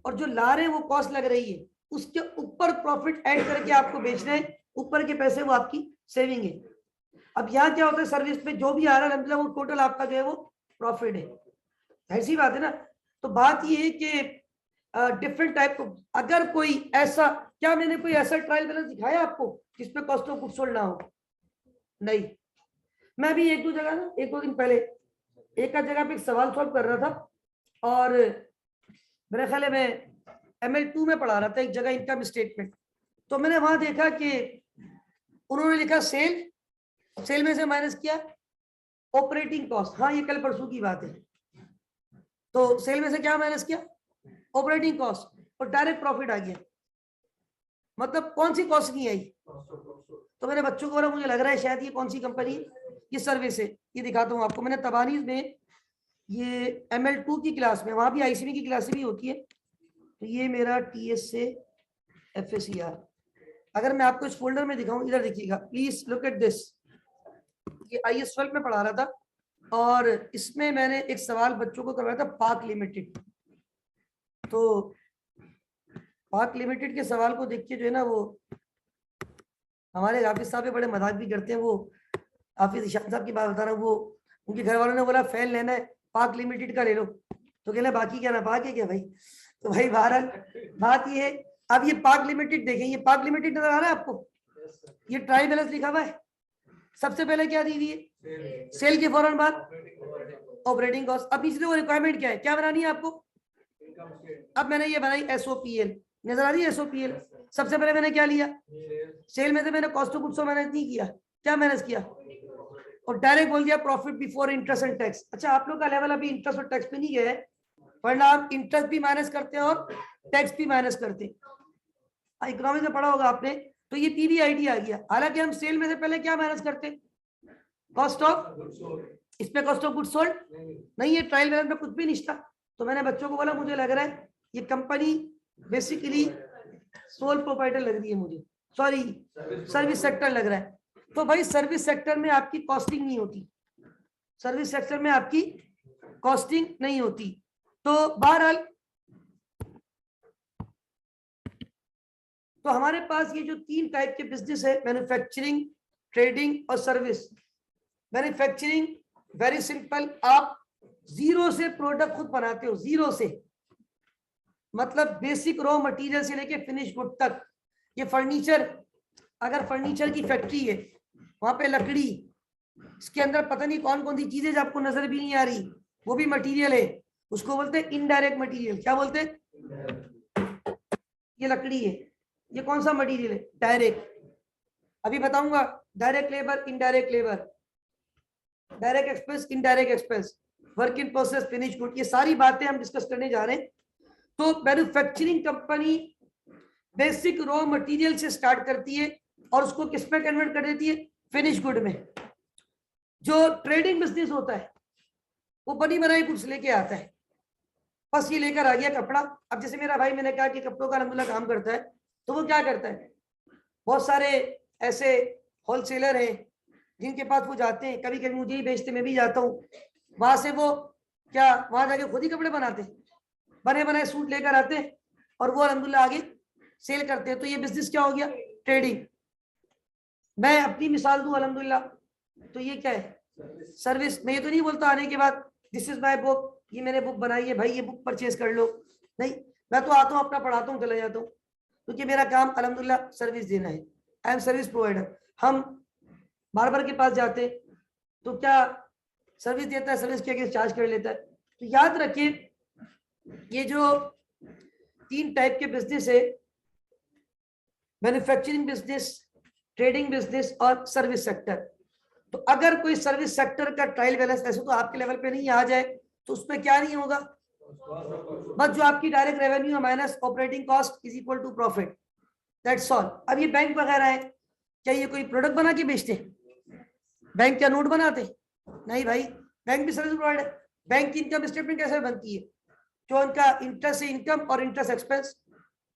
और जो ला रहे हैं वो कॉस्ट लग रही है, उसके ऊपर प्रॉफिट ऐड करके आपको बेचना है, ऊपर के पैसे वो आपकी सेविंग है। अब यहाँ क्या होता है, सर्विस में जो भी आ रहा है मतलब वो टोटल आपका जो है वो प्रॉफिट है, ऐसी बात है ना। तो बात ये है कि डिफरेंट टाइप को, अगर कोई ऐसा, क्या मैंने कोई ऐसा ट्रायल बैलेंस दिखाया आपको जिसपे कॉस्ट ऑफ गुड्स सोल्ड ना हो, नहीं। मैं भी एक दो जगह ना, एक दो दिन पहले एक जगह पे एक सवाल सॉल्व कर रहा था, और मेरे ख्याल में ML2 में पढ़ा रहा था एक जगह इनकम स्टेटमेंट। तो मैंने वहां देखा कि उन्होंने लिखा सेल, सेल में से माइनस किया ऑपरेटिंग कॉस्ट, हाँ ये कल परसों की बात है, तो सेल में से क्या माइनस किया, ऑपरेटिंग कॉस्ट, और डायरेक्ट प्रॉफिट आ गया। मतलब कौन सी कॉस्ट नहीं आई? तो मेरे बच्चों को बोला मुझे लग रहा है शायद ये कौन सी कंपनी, ये सर्विस है। ये दिखाता हूँ आपको, मैंने तबानीज में ये ML2 की क्लास में, वहां भी ICB की क्लासें भी होती है। तो ये मेरा TS से FACR, अगर मैं आपको इस फोल्डर में दिखाऊं, इधर देखिएगा प्लीज लुक एट दिस। ये IS 12 में पढ़ा रहा था और इसमें मैंने एक सवाल बच्चों को करवाया था, पाक लिमिटेड। तो पाक लिमिटेड के सवाल को देख के जो है ना, वो हमारे हाफिज साहब बड़े मजाक भी करते हैं। वो हाफिज ईशान साहब की बात बता रहा हूँ, वो उनके घर वालों ने बोला फैन लेना है पाक लिमिटेड का ले लो, तो कहना बाकी क्या ना पाक है क्या भाई। तो भाई बहरहाल बात ये है, अब ये पाक लिमिटेड देखें, ये पाक लिमिटेड नजर आ रहा है आपको, ये ट्राई बैलेंस लिखा हुआ है। सबसे पहले क्या दी हुई है? सेल के फौरन बाद ऑपरेटिंग कॉस्ट। अब इसलिए वो रिक्वायरमेंट क्या है, क्या बनानी है आपको? अब मैंने ये बनाई SOPL, नजर आ रही है SOPL। सबसे पहले मैंने क्या लिया? सेल में से मैंने कॉस्ट ऑफ गुड्स मैनेज नहीं किया, क्या मैनेज किया? और डायरेक्ट बोल दिया profit before interest and tax. अच्छा, आप लोग का लेवल अभी इंटरेस्ट और टैक्स पे नहीं गया है, वरना आप इंटरेस्ट भी माइनस करते हैं और टैक्स भी माइनस करते हैं। इकोनॉमिक्स में पढ़ा होगा आपने। तो ये PBIT आ गया। हालांकि हम सेल में से पहले क्या माइनस करते? कॉस्ट ऑफ, इसमें कॉस्ट ऑफ गुड्स सोल्ड नहीं है, ट्रायल बैलेंस में कुछ भी नहीं था। तो मैंने बच्चों को बोला मुझे लग रहा है ये कंपनी बेसिकली सोल प्रोप्राइटर लग रही है मुझे, सॉरी सर्विस सेक्टर लग रहा है। तो भाई सर्विस सेक्टर में आपकी कॉस्टिंग नहीं होती, सर्विस सेक्टर में आपकी कॉस्टिंग नहीं होती। तो बहरहाल तो हमारे पास ये जो 3 टाइप के बिजनेस है, मैन्युफैक्चरिंग, ट्रेडिंग और सर्विस। मैन्युफैक्चरिंग वेरी सिंपल, आप जीरो से प्रोडक्ट खुद बनाते हो, जीरो से, मतलब बेसिक रॉ मटेरियल से लेके फिनिश गुड तक। ये फर्नीचर, अगर फर्नीचर की फैक्ट्री है, वहां पे लकड़ी, इसके अंदर पता नहीं कौन कौन सी चीजें आपको नजर भी नहीं आ रही, वो भी मटेरियल है, उसको बोलते हैं इनडायरेक्ट मटेरियल। क्या बोलते हैं? ये लकड़ी है, ये कौन सा मटेरियल है? डायरेक्ट। अभी बताऊंगा direct labour, indirect labour, direct expense, indirect expense, work in process, finish good, ये सारी बातें हम डिस्कस करने जा रहे हैं। तो manufacturing company basic raw material से स्टार्ट करती है और उसको किस में कन्वर्ट कर देती है? फिनिश गुड में। जो ट्रेडिंग बिजनेस होता है वो बनी बनाई गुड्स लेके आता है, बस ये लेकर आ गया कपड़ा। अब जैसे मेरा भाई, मैंने कहा कि कपड़ों का अल्हम्दुलिल्लाह काम करता है, तो वो क्या करता है, बहुत सारे ऐसे होलसेलर हैं जिनके पास वो जाते हैं, कभी कभी मुझे ही बेचते, मैं भी जाता हूँ वहां से। वो क्या वहां जाके खुद ही कपड़े बनाते, बने बनाए सूट लेकर आते हैं और वो अल्हम्दुलिल्लाह आगे सेल करते हैं। तो ये बिजनेस क्या हो गया? ट्रेडिंग। मैं अपनी मिसाल दूं अल्हम्दुलिल्लाह, तो ये क्या है? सर्विस। मैं ये तो नहीं बोलता आने के बाद दिस इज माय बुक, ये मैंने बुक बनाई है भाई, ये बुक परचेज कर लो, नहीं, मैं तो आता हूँ अपना पढ़ाता हूँ चला जाता हूँ, क्योंकि मेरा काम अल्हम्दुलिल्लाह सर्विस देना है। I am service provider. हम बार्बर के पास जाते तो क्या सर्विस देता है, सर्विस के अगेंस्ट चार्ज कर लेता है। तो याद रखिए ये जो 3 टाइप के बिजनेस है, मैन्युफैक्चरिंग बिजनेस, ट्रेडिंग बिजनेस और सर्विस सेक्टर। तो अगर कोई सर्विस सेक्टर का ट्रायल बैलेंस ऐसे तो आपके लेवल पे नहीं आ जाए तो उसमें क्या नहीं होगा, बस जो आपकी direct revenue minus operating cost is equal to profit, that's all. अब ये बैंक वगैरह है, क्या ये कोई प्रोडक्ट बना के बेचते? बैंक क्या नोट बनाते? नहीं भाई, बैंक भी सर्विस प्रोवाइडर। बैंक की इनकम स्टेटमेंट कैसे बनती है? जो उनका इंटरेस्ट इनकम और इंटरेस्ट एक्सपेंस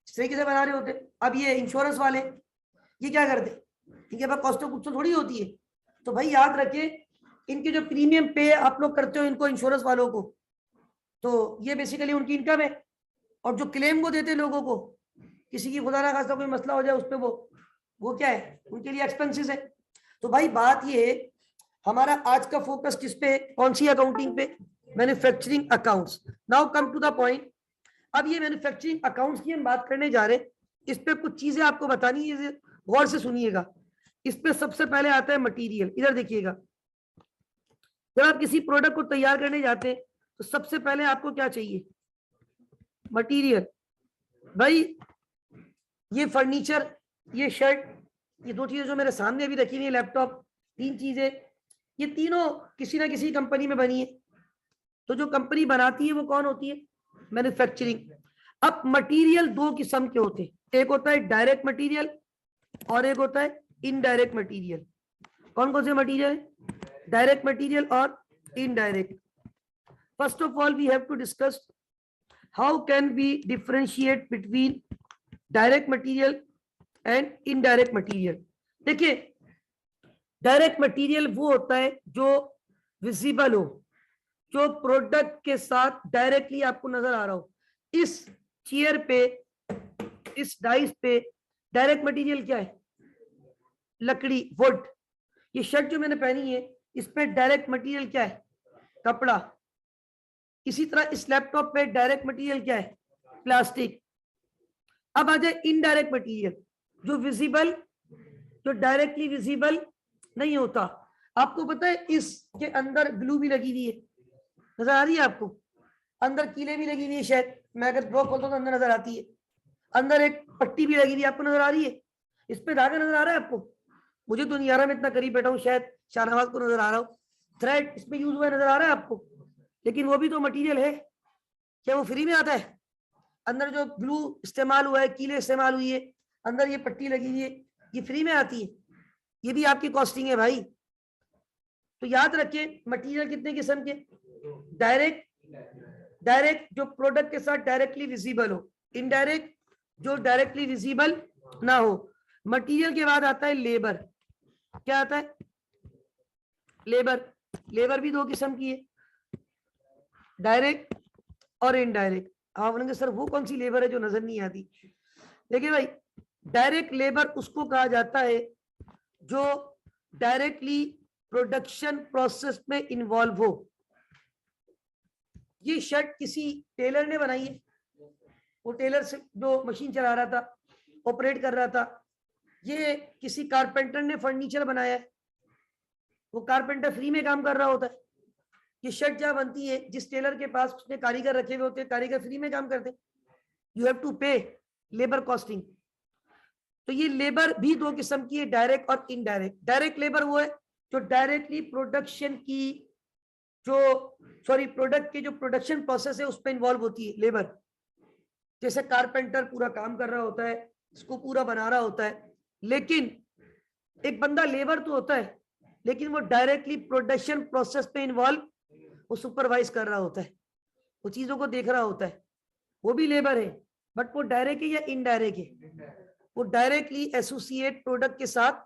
इस तरीके से बना रहे होते। अब ये इंश्योरेंस वाले ये क्या करते? इनके पास कॉस्ट ऑफ गुड्स थोड़ी होती है। तो भाई याद रखिए इनके जो प्रीमियम पे आप लोग करते हो इनको, इंश्योरेंस वालों को, तो ये बेसिकली उनकी इनकम है। और जो क्लेम वो देते लोगों को, किसी की खुदा ना खास्ता कोई मसला हो जाए उस पर, वो क्या है? उनके लिए एक्सपेंसेस है। तो भाई बात ये, हमारा आज का फोकस किस पे? कौन सी अकाउंटिंग पे? Manufacturing accounts. Now come to the point. अब ये मैन्युफैक्चरिंग अकाउंट्स की हम बात करने जा रहे हैं, इस पे कुछ चीजें आपको बतानी है, गौर से सुनिएगा। इस पे सबसे पहले आता है मटेरियल। इधर देखिएगा, जब आप किसी प्रोडक्ट को तैयार करने जाते हैं तो सबसे पहले आपको क्या चाहिए? मटेरियल। भाई ये फर्नीचर, ये शर्ट, ये 2 चीजें जो मेरे सामने अभी रखी हुई है, लैपटॉप, 3 चीजें, ये तीनों किसी ना किसी कंपनी में बनी है। तो जो कंपनी बनाती है वो कौन होती है? मैन्युफैक्चरिंग। अब मटेरियल 2 किस्म के होते हैं, एक होता है डायरेक्ट मटेरियल और एक होता है इनडायरेक्ट मटेरियल। कौन कौन से मटेरियल? डायरेक्ट मटेरियल और indirect. First of all we have to discuss how can we differentiate between direct material and indirect material. देखिए, डायरेक्ट मटेरियल वो होता है जो विजिबल हो, जो प्रोडक्ट के साथ डायरेक्टली आपको नजर आ रहा हो। इस चेयर पे, इस डाइस पे डायरेक्ट मटेरियल क्या है? लकड़ी, वुड। ये शर्ट जो मैंने पहनी है इस पे डायरेक्ट मटेरियल क्या है? कपड़ा। इसी तरह इस लैपटॉप पे डायरेक्ट मटेरियल क्या है? प्लास्टिक। अब आ जाए इनडायरेक्ट मटेरियल, जो विजिबल, जो डायरेक्टली विजिबल नहीं होता। आपको पता है इसके अंदर ग्लू भी लगी हुई है, नजर आ रही है आपको? अंदर कीले भी लगी हुई है, शायद मैं अगर ड्रॉ खोलता हूं तो अंदर नजर आती है। अंदर एक पट्टी भी लगी हुई है, आपको नजर आ रही है? इस पे धागा नजर आ रहा है आपको? मुझे तो नहीं आ रहा, मैं इतना करीब बैठा हूँ, शायद शाहनवाज को नजर आ रहा हो। थ्रेड इसमें यूज हुआ नजर आ रहा है आपको? लेकिन वो भी तो मटेरियल है। क्या वो फ्री में आता है? अंदर जो ग्लू इस्तेमाल हुआ है, कीले इस्तेमाल हुई है, अंदर ये पट्टी लगी हुई है, ये फ्री में आती है? ये भी आपकी कॉस्टिंग है भाई। तो याद रखिए, मटेरियल कितने किस्म के? डायरेक्ट जो प्रोडक्ट के साथ डायरेक्टली विजिबल हो, इनडायरेक्ट जो डायरेक्टली विजिबल ना हो। मटेरियल के बाद आता है लेबर। क्या आता है? लेबर। लेबर भी दो किस्म की है, डायरेक्ट और इनडायरेक्ट। आप बोलेंगे सर वो कौन सी लेबर है जो नजर नहीं आती? देखिए भाई, डायरेक्ट लेबर उसको कहा जाता है जो डायरेक्टली प्रोडक्शन प्रोसेस में इन्वॉल्व हो। ये शर्ट किसी टेलर ने बनाई है, वो टेलर से जो मशीन चला रहा था, ऑपरेट कर रहा था। ये किसी कारपेंटर ने फर्नीचर बनाया है, वो कारपेंटर फ्री में काम कर रहा होता है। ये शर्ट जहां बनती है, जिस टेलर के पास उसने कारीगर रखे हुए होते हैं, कारीगर फ्री में काम करते हैं। यू हैव टू पे लेबर कॉस्टिंग। तो ये लेबर भी दो किस्म की है, डायरेक्ट और इनडायरेक्ट। डायरेक्ट लेबर वो है जो डायरेक्टली प्रोडक्शन की प्रोडक्ट की जो प्रोडक्शन प्रोसेस है उसमें इन्वॉल्व होती है लेबर। जैसे कारपेंटर पूरा काम कर रहा होता है, इसको पूरा बना रहा होता है, लेकिन एक बंदा लेबर तो होता है, लेकिन वो डायरेक्टली प्रोडक्शन प्रोसेस में इन्वॉल्व, वो सुपरवाइज कर रहा होता है, वो चीजों को देख रहा होता है, वो भी लेबर है। बट वो डायरेक्ट है या इनडायरेक्ट है? वो डायरेक्टली एसोसिएट प्रोडक्ट के साथ,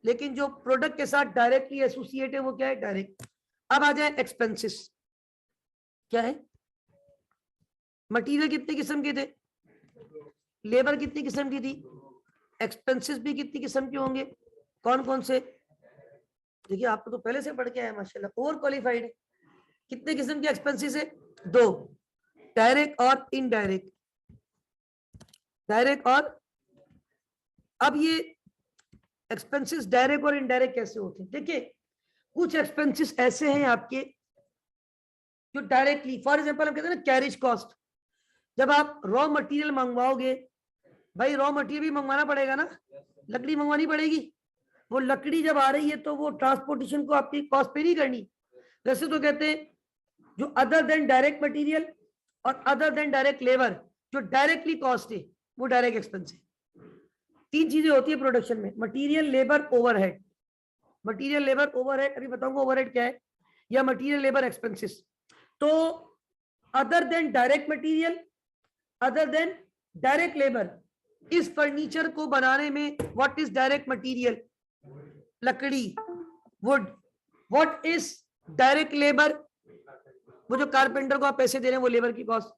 लेकिन जो प्रोडक्ट के साथ डायरेक्टली एसोसिएट है वो क्या है? डायरेक्ट। अब आ जाए एक्सपेंसेस। क्या है? मटेरियल कितने किस्म के थे? लेबर कितनी किस्म की थी? एक्सपेंसेस भी कितनी किस्म के होंगे? कौन कौन से? देखिए, आपको तो पहले से पढ़ के आया माशाल्लाह, ओवर क्वालिफाइड है। कितने किस्म के एक्सपेंसेस है? दो, डायरेक्ट और इनडायरेक्ट। डायरेक्ट और, अब ये एक्सपेंसेस डायरेक्ट और इनडायरेक्ट कैसे होते हैं? देखिए, कुछ एक्सपेंसेस ऐसे हैं आपके जो डायरेक्टली, फॉर एग्जांपल हम कहते हैं ना कैरिज कॉस्ट। जब आप रॉ मटेरियल मंगवाओगे, भाई रॉ मटेरियल भी मंगवाना पड़ेगा ना, लकड़ी मंगवानी पड़ेगी। वो लकड़ी जब आ रही है तो वो ट्रांसपोर्टेशन को आपकी कॉस्ट पे नहीं करनी। वैसे तो कहते हैं जो अदर देन डायरेक्ट मटेरियल और अदर देन डायरेक्ट लेबर, जो डायरेक्टली कॉस्ट है वो डायरेक्ट एक्सपेंस है। तीन चीजें होती है प्रोडक्शन में: material, labour, overhead. Material, labour, overhead, अभी बताऊंगा ओवरहेड क्या है, या मटेरियल, लेबर, एक्सपेंसेस। तो other than direct material, other than direct labour, इस फर्नीचर को बनाने में व्हाट इज डायरेक्ट मटेरियल? लकड़ी, would. What is direct labour? वो जो कारपेंटर को आप पैसे दे रहे हैं वो लेबर की cost.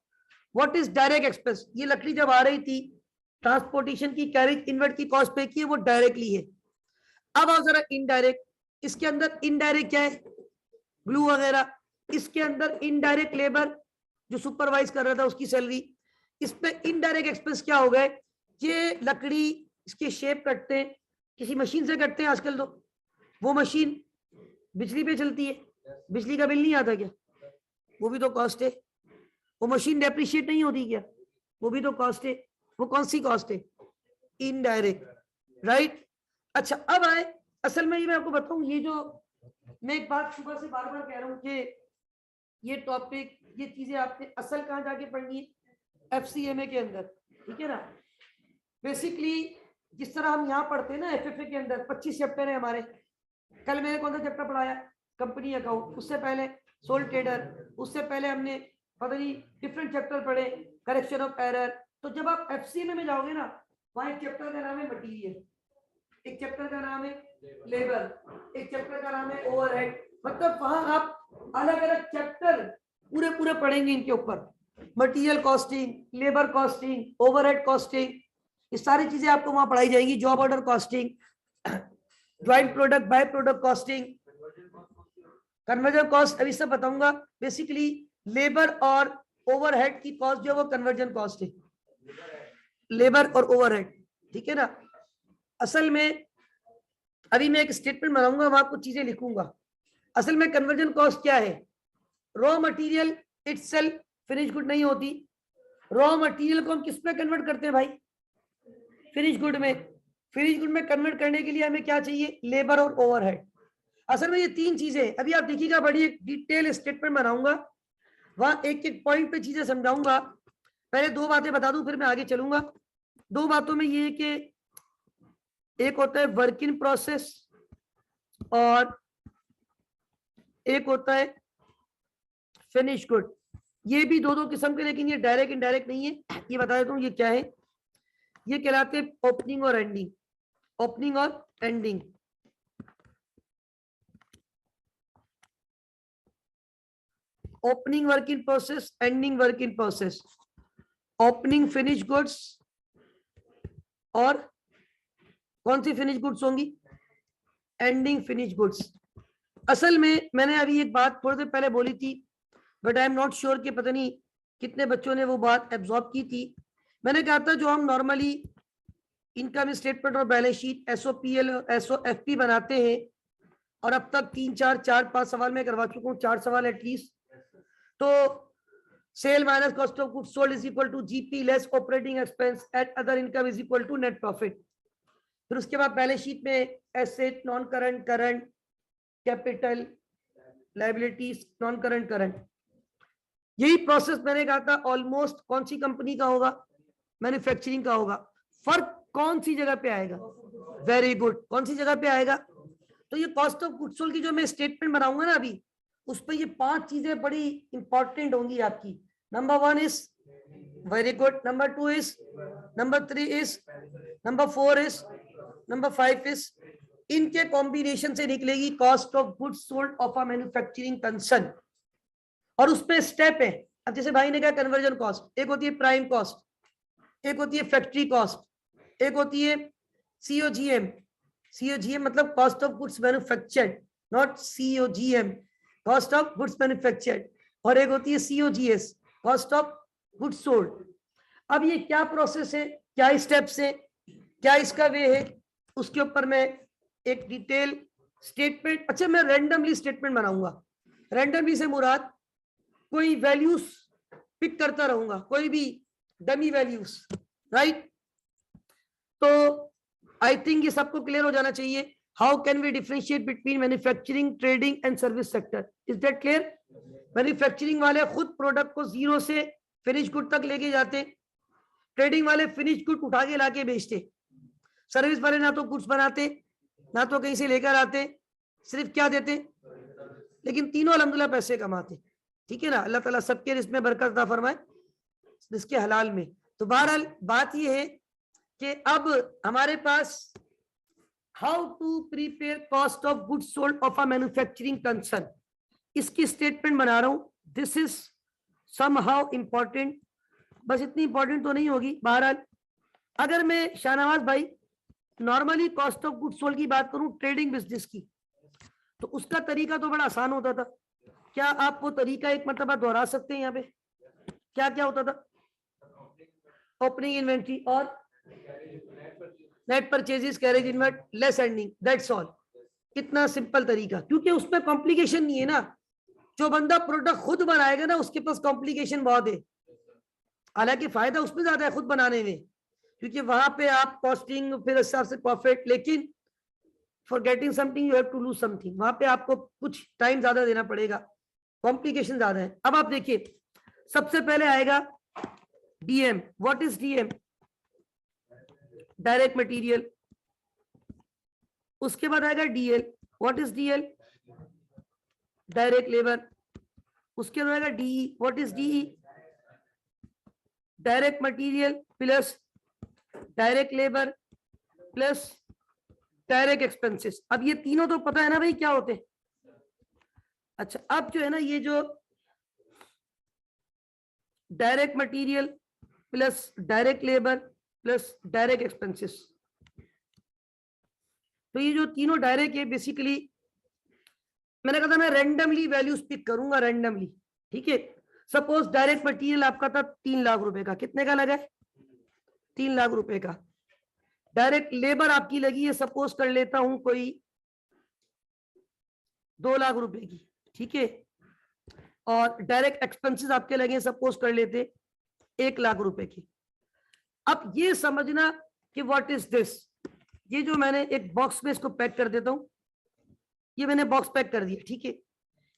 What is direct expense? ये लकड़ी जब आ रही थी, ट्रांसपोर्टेशन की, कैरेज इनवर्ट की कॉस्ट पे की है, वो डायरेक्टली है। अब आओ जरा इनडायरेक्ट। इसके अंदर इनडायरेक्ट क्या है? ग्लू वगैरह। इसके अंदर इनडायरेक्ट लेबर, जो सुपरवाइज कर रहा था उसकी सैलरी। इस पे इनडायरेक्ट एक्सपेंस क्या हो गए? ये लकड़ी, इसकी शेप कटते हैं, किसी मशीन से कटते हैं आजकल तो, वो मशीन बिजली पे चलती है, बिजली का बिल नहीं आता क्या? वो भी तो कॉस्ट है। वो मशीन डेप्रिशिएट नहीं होती क्या? वो भी तो कॉस्ट है। वो कौन सी कॉस्ट है? Indirect, right. अच्छा, अब आए असल में, ये मैं आपको बताऊं, ये जो मैं एक बात सुबह से बार बार कह रहा हूं कि ये टॉपिक, ये चीजें आपने असल कहां जाके पढ़नी है? एफसीएमए के अंदर, ठीक है ना। बेसिकली जिस तरह हम यहाँ पढ़ते हैं ना एफएफए के अंदर 25 चैप्टर है हमारे। कल मैंने कौन सा चैप्टर पढ़ाया? Company account. उससे पहले सोल ट्रेडर। उससे पहले हमने पता नहीं डिफरेंट चैप्टर पढ़े, करेक्शन ऑफ एरर। तो जब आप एफसीएम में जाओगे ना, वहां एक चैप्टर का नाम है मटीरियल, एक चैप्टर का नाम है लेबर, एक चैप्टर का नाम है ओवरहेड। मतलब वहां आप अलग अलग चैप्टर पूरे पूरे पढ़ेंगे इनके ऊपर। Material costing, labour costing, overhead costing, ये सारी चीजें आपको वहां पढ़ाई जाएंगी। Job order costing, joint product, by product costing, conversion cost अभी सब बताऊंगा। बेसिकली लेबर और ओवरहेड की कॉस्ट जो है वो कन्वर्जन कॉस्ट है, लेबर और ओवरहेड, ठीक है ना। असल में अभी मैं एक स्टेटमेंट बनाऊंगा, वहां कुछ चीजें लिखूंगा। असल में कन्वर्जन कॉस्ट क्या है? Raw material itself finish good नहीं होती। रॉ मटेरियल को हम किस में कन्वर्ट करते हैं भाई? फिनिश गुड में। फिनिश गुड में कन्वर्ट करने के लिए हमें क्या चाहिए? लेबर और ओवरहेड। असल में ये तीन चीजें अभी आप देखिएगा, बड़ी एक डिटेल स्टेटमेंट बनाऊंगा, वहां एक एक पॉइंट पे चीजें समझाऊंगा। पहले दो बातें बता दूं फिर मैं आगे चलूंगा। दो बातों में ये कि एक होता है वर्क इन प्रोसेस और एक होता है फिनिश गुड। ये भी दो दो किस्म के, लेकिन ये डायरेक्ट इनडायरेक्ट नहीं है। ये बता देता हूँ ये क्या है। ये कहलाते हैं ओपनिंग और एंडिंग। ओपनिंग और ending. Opening work in process, ending work in process. Opening finish goods और कौन सी फिनिश गुड्स होंगी? Ending finish goods. असल में मैंने अभी एक बात थोड़ी देर पहले बोली थी, but I am not sure कि पता नहीं कितने बच्चों ने वो बात एब्जॉर्ब की थी। मैंने कहा था जो हम नॉर्मली इनकम स्टेटमेंट और बैलेंस शीट एसओपीएल और एसओएफपी बनाते हैं, और अब तक 3 4 5 सवाल में करवा चुका हूँ, 4 सवाल एटलीस्ट। तो sale minus cost of goods sold is equal to GP less operating expense at other income is equal to net profit. फिर उसके बाद बैलेंस शीट में asset, non current, current, capital, liabilities, non current, current. यही process मैंने कहा था almost कौन सी company का होगा? मैन्युफैक्चरिंग का होगा। फर्क कौन सी जगह पे आएगा? वेरी गुड, कौन सी जगह पे आएगा? तो ये कॉस्ट ऑफ गुड्स सोल्ड की जो मैं स्टेटमेंट बनाऊंगा ना अभी, उस पर ये 5 चीजें बड़ी इंपॉर्टेंट होंगी आपकी। Number 1 is very good, number 2 is, number 3 is, number 4 is, number 5 is. इनके कॉम्बिनेशन से निकलेगी cost of goods sold of a manufacturing concern. और उस पे स्टेप है। अब जैसे भाई ने कहा कन्वर्जन कॉस्ट, एक होती है प्राइम कॉस्ट, एक होती है फैक्ट्री कॉस्ट, एक होती है सीओजीएम। सीओजीएम मतलब cost of goods manufactured, not सीओजीएम, cost of goods manufactured. और एक होती है COGS, cost of goods sold. अब ये क्या प्रोसेस है, क्या स्टेप्स है, क्या इसका वे है, उसके ऊपर मैं एक डिटेल स्टेटमेंट, अच्छा मैं रैंडमली स्टेटमेंट बनाऊंगा। रैंडमली से मुराद कोई वैल्यूज पिक करता रहूंगा, कोई भी डमी वैल्यूज, राइट। तो आई थिंक ये सबको क्लियर हो जाना चाहिए। How can we differentiate between manufacturing, trading and service sector? Is that clear? Manufacturing वाले खुद प्रोडक्ट को जीरो से फिनिश गुड तक लेके जाते, ट्रेडिंग वाले फिनिश गुड उठा के लाके बेचते, सर्विस वाले ना तो गुड्स बनाते ना तो कहीं से लेकर आते, सिर्फ क्या देते, लेकिन तीनों अल्हम्दुलिल्लाह पैसे कमाते। ठीक है ना, अल्लाह ताला सबके रिस्क में बरकत अता फरमाए, रिस्क हलाल में। तो बहरहाल बात यह है कि अब हमारे पास how to prepare cost of goods sold of a manufacturing concern, इसकी स्टेटमेंट बना रहा हूं। दिस इज समहाउ इंपॉर्टेंट, बस इतनी इंपॉर्टेंट तो नहीं होगी। बहरहाल अगर मैं शाहनवाज भाई normally cost of goods sold की बात करूं ट्रेडिंग बिजनेस की, तो उसका तरीका तो बड़ा आसान होता था। क्या आप वो तरीका एक मरतबा दोहरा सकते हैं? यहाँ पे क्या क्या होता था? ओपनिंग इन्वेंट्री और net purchases, carriage inward, less ending, that's all. कितना सिंपल तरीका, क्योंकि उसमें कॉम्प्लिकेशन नहीं है ना। जो बंदा प्रोडक्ट खुद बनाएगा ना उसके पास कॉम्प्लिकेशन बहुत है, हालांकि फायदा उसमें ज्यादा है खुद बनाने में, क्योंकि वहां पे आप कॉस्टिंग फिर हिसाब से प्रॉफिट, लेकिन for getting something you have to lose something, वहां पे आपको कुछ टाइम ज्यादा देना पड़ेगा, कॉम्प्लिकेशन ज्यादा है। अब आप देखिए सबसे पहले आएगा DM. What is DM? Direct material, उसके बाद आएगा DL. What is DL? Direct labour. उसके बाद आएगा DE. What is DE? Direct material plus direct labour plus direct expenses. अब ये तीनों तो पता है ना भाई क्या होते हैं। अच्छा, अब जो है ना ये जो direct material plus direct labour plus direct expenses, तो ये जो तीनों डायरेक्ट है बेसिकली मैंने कहा था मैं रैंडमली वैल्यूज पिक करूंगा, रैंडमली। ठीक है, सपोज डायरेक्ट मटेरियल आपका था 3 लाख रुपए का, कितने का लगा है? 3 लाख रुपए का। डायरेक्ट लेबर आपकी लगी है, सपोज कर लेता हूं कोई 2 लाख रुपए की। ठीक है, और डायरेक्ट एक्सपेंसेस आपके लगे सपोज कर लेते 1 लाख रुपए की। अब ये समझना कि व्हाट इज दिस। ये जो मैंने एक बॉक्स में इसको पैक कर देता हूं, ये मैंने बॉक्स पैक कर दिया। ठीक है,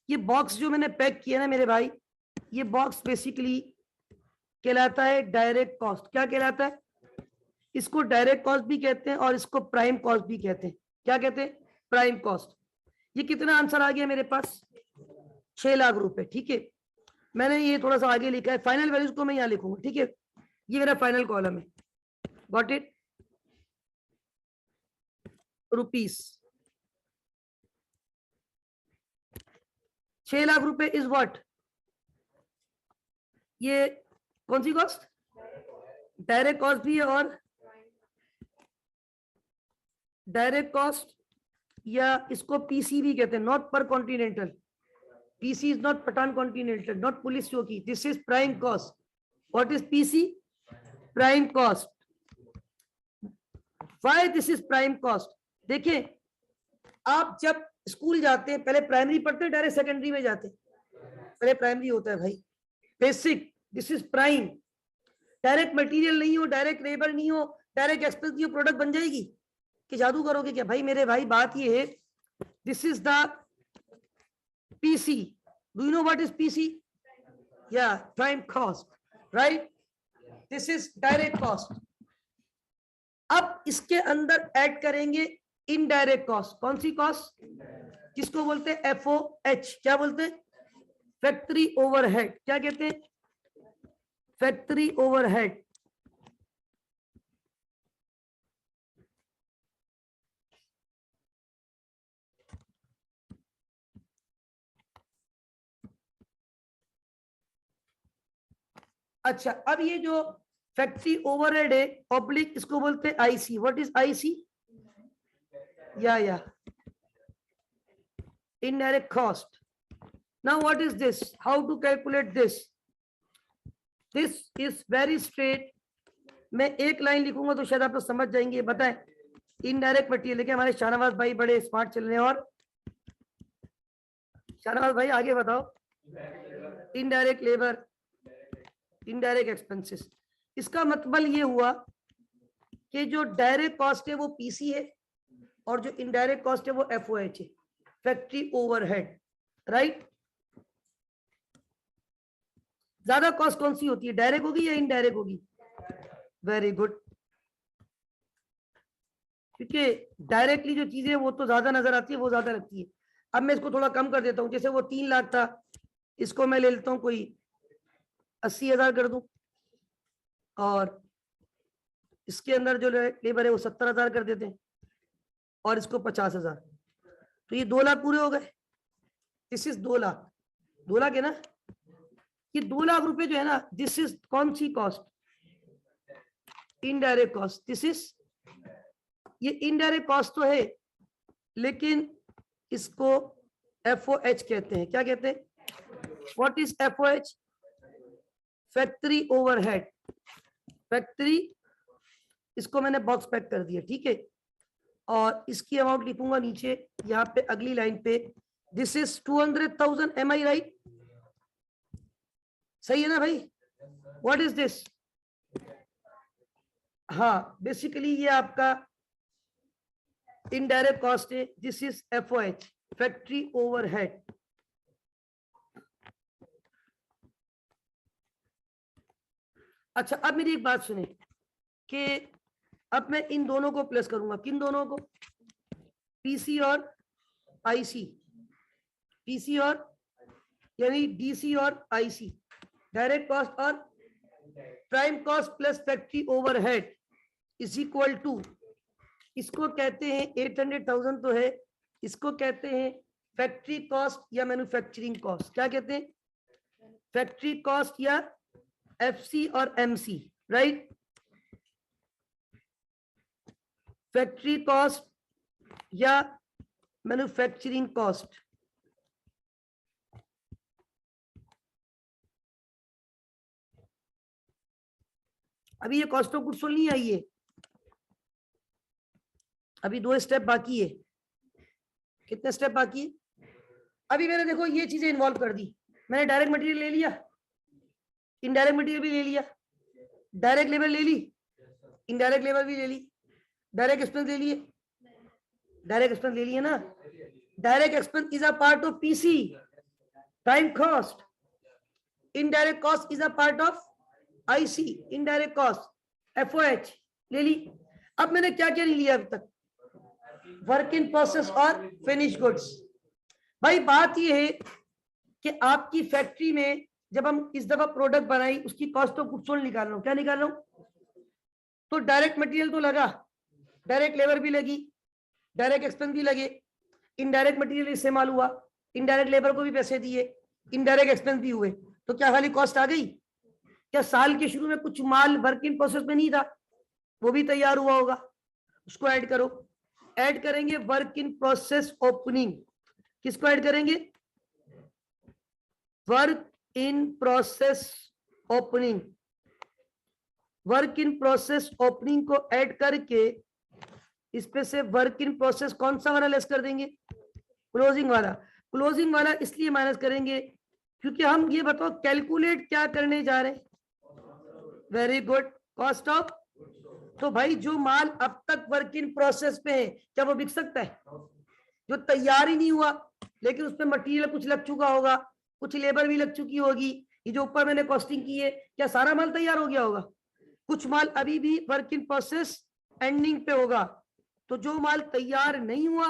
ये बॉक्स जो मैंने पैक किया ना मेरे भाई, ये बॉक्स बेसिकली कहलाता है डायरेक्ट कॉस्ट। क्या कहलाता है? इसको डायरेक्ट कॉस्ट भी कहते हैं और इसको प्राइम कॉस्ट भी कहते हैं। क्या कहते हैं? Prime cost. ये कितना आंसर आ गया मेरे पास? 6 लाख रुपए। ठीक है, मैंने ये थोड़ा सा आगे लिखा है, फाइनल वैल्यूज को मैं यहाँ लिखूंगा। ठीक है, ये मेरा फाइनल कॉलम है। Got it? रुपीस 6 लाख रुपए इज व्हाट? ये कौन सी कॉस्ट? डायरेक्ट कॉस्ट भी है और डायरेक्ट कॉस्ट, या इसको पीसी भी कहते हैं, not Pearl Continental. PC is not Pathan Continental, not police चौकी, this is prime cost. What is PC? Prime cost. Why this is prime cost? देखिए, आप जब स्कूल जाते हैं पहले प्राइमरी पढ़ते हैं, डायरेक्ट सेकेंडरी में जाते हैं? पहले प्राइमरी होता है भाई, basic. This is prime. Direct material नहीं हो, डायरेक्ट लेबर नहीं हो, डायरेक्ट एक्सपेंस नहीं हो, प्रोडक्ट बन जाएगी कि जादू करोगे क्या? भाई मेरे भाई बात ये है, this is the PC. Do you know what is PC? या prime cost, right? This is direct cost. अब इसके अंदर ऐड करेंगे इनडायरेक्ट कॉस्ट। कौन सी कॉस्ट? जिसको बोलते हैं FOH। क्या बोलते हैं? Factory overhead. क्या कहते हैं? Factory overhead. अच्छा, अब ये जो फैक्ट्री ओवरहेड है पब्लिक, इसको बोलते हैं आईसी। What is IC? या indirect cost. Now what is this? How to calculate this? This is very straight. मैं एक लाइन लिखूंगा तो शायद आप लोग समझ जाएंगे। बताएं, इनडायरेक्ट मटेरियल। देखिए हमारे शाहनवाज भाई बड़े स्मार्ट चल रहे हैं। और शाहनवाज भाई आगे बताओ। Indirect labour, indirect expenses. इसका मतलब ये हुआ कि जो डायरेक्ट कॉस्ट है वो पीसी है और जो इनडायरेक्ट कॉस्ट है वो FOH है, फैक्ट्री ओवरहेड, राइट? ज्यादा कॉस्ट कौन सी होती है, डायरेक्ट होगी या इनडायरेक्ट होगी? वेरी गुड, क्योंकि डायरेक्टली जो चीजें वो तो ज्यादा नजर आती है, वो ज्यादा लगती है। अब मैं इसको थोड़ा कम कर देता हूँ, जैसे वो 3 लाख था, इसको मैं ले लेता हूँ कोई 80,000 कर दूं, और इसके अंदर जो लेबर है वो 70,000 कर देते हैं, और इसको 50,000, तो ये 2 लाख पूरे हो गए। This is 2 lakh. 2 लाख है ना? ये 2 लाख रुपए जो है ना, दिस इज कौन सी cost? Indirect cost. This is, ये इनडायरेक्ट कॉस्ट तो है, लेकिन इसको FOH कहते हैं। क्या कहते हैं? What is FOH? Factory overhead. Factory, इसको मैंने बॉक्स पैक कर दिया। ठीक है, और इसकी अमाउंट लिखूंगा नीचे यहाँ पे अगली लाइन पे। This is 200,000। Am I right? सही है ना भाई? What is this? हाँ, बेसिकली ये आपका इनडायरेक्ट कॉस्ट है। This is FOH, factory overhead. अच्छा, अब मेरी एक बात सुने कि अब मैं इन दोनों को प्लस करूंगा, किन दोनों को, पीसी और आईसी, पीसी और यानी डीसी और आईसी, डायरेक्ट कॉस्ट और prime cost plus factory overhead is equal to, इसको कहते हैं 800,000 तो है, इसको कहते हैं फैक्ट्री कॉस्ट या मैन्युफैक्चरिंग कॉस्ट, क्या कहते हैं, फैक्ट्री कॉस्ट या एफसी और एमसी, राइट, फैक्ट्री कॉस्ट या मैन्युफैक्चरिंग कॉस्ट। अभी ये कॉस्ट ऑफ गुड्स सोल्ड नहीं आई है, अभी 2 स्टेप बाकी है, कितने स्टेप बाकी है, अभी मैंने देखो ये चीजें इन्वॉल्व कर दी, मैंने डायरेक्ट मटेरियल ले लिया, इनडायरेक्ट मटेरियल भी ले लिया, डायरेक्ट लेबर ले ली, इनडायरेक्ट लेबर भी ले ली, डायरेक्ट एक्सपेंस ले लिए, डायरेक्ट एक्सपेंस ले लिए ना, direct expense is a part of PC prime cost, indirect cost is a part of IC indirect cost FOH ले ली। अब मैंने क्या क्या नहीं लिया अभी तक, वर्क इन प्रोसेस और फिनिश गुड्स। भाई बात ये है कि आपकी फैक्ट्री में जब हम इस दफा प्रोडक्ट बनाई उसकी कॉस्ट ऑफ गुड्स सोल्ड निकाल रहा हूं, क्या निकाल रहा हूं, तो डायरेक्ट मटेरियल तो लगा, डायरेक्ट लेबर भी लगी, डायरेक्ट एक्सपेंस भी लगे, इनडायरेक्ट मटेरियल इस्तेमाल हुआ, इनडायरेक्ट लेबर को भी पैसे दिए, इनडायरेक्ट एक्सपेंस भी हुए, तो क्या खाली कॉस्ट आ गई, क्या साल के शुरू में कुछ माल वर्क इन प्रोसेस में नहीं था, वो भी तैयार हुआ होगा, उसको ऐड करो, ऐड करेंगे वर्क इन प्रोसेस ओपनिंग, किसको ऐड करेंगे, work in process opening, work in process opening को ऐड करके इस पे से वर्क इन प्रोसेस कौन सा वाला लेस कर देंगे, क्लोजिंग वाला, क्लोजिंग वाला इसलिए माइनस करेंगे क्योंकि हम ये बताओ कैलकुलेट क्या करने जा रहे हैं, वेरी गुड, कॉस्ट ऑफ। तो भाई जो माल अब तक वर्क इन प्रोसेस पे है क्या वो बिक सकता है, जो तैयार ही नहीं हुआ लेकिन उसमें मटेरियल कुछ लग चुका होगा, कुछ लेबर भी लग चुकी होगी, ये जो ऊपर मैंने कॉस्टिंग की है क्या सारा माल तैयार हो गया होगा, कुछ माल अभी भी वर्क इन प्रोसेस एंडिंग पे होगा, तो जो माल तैयार नहीं हुआ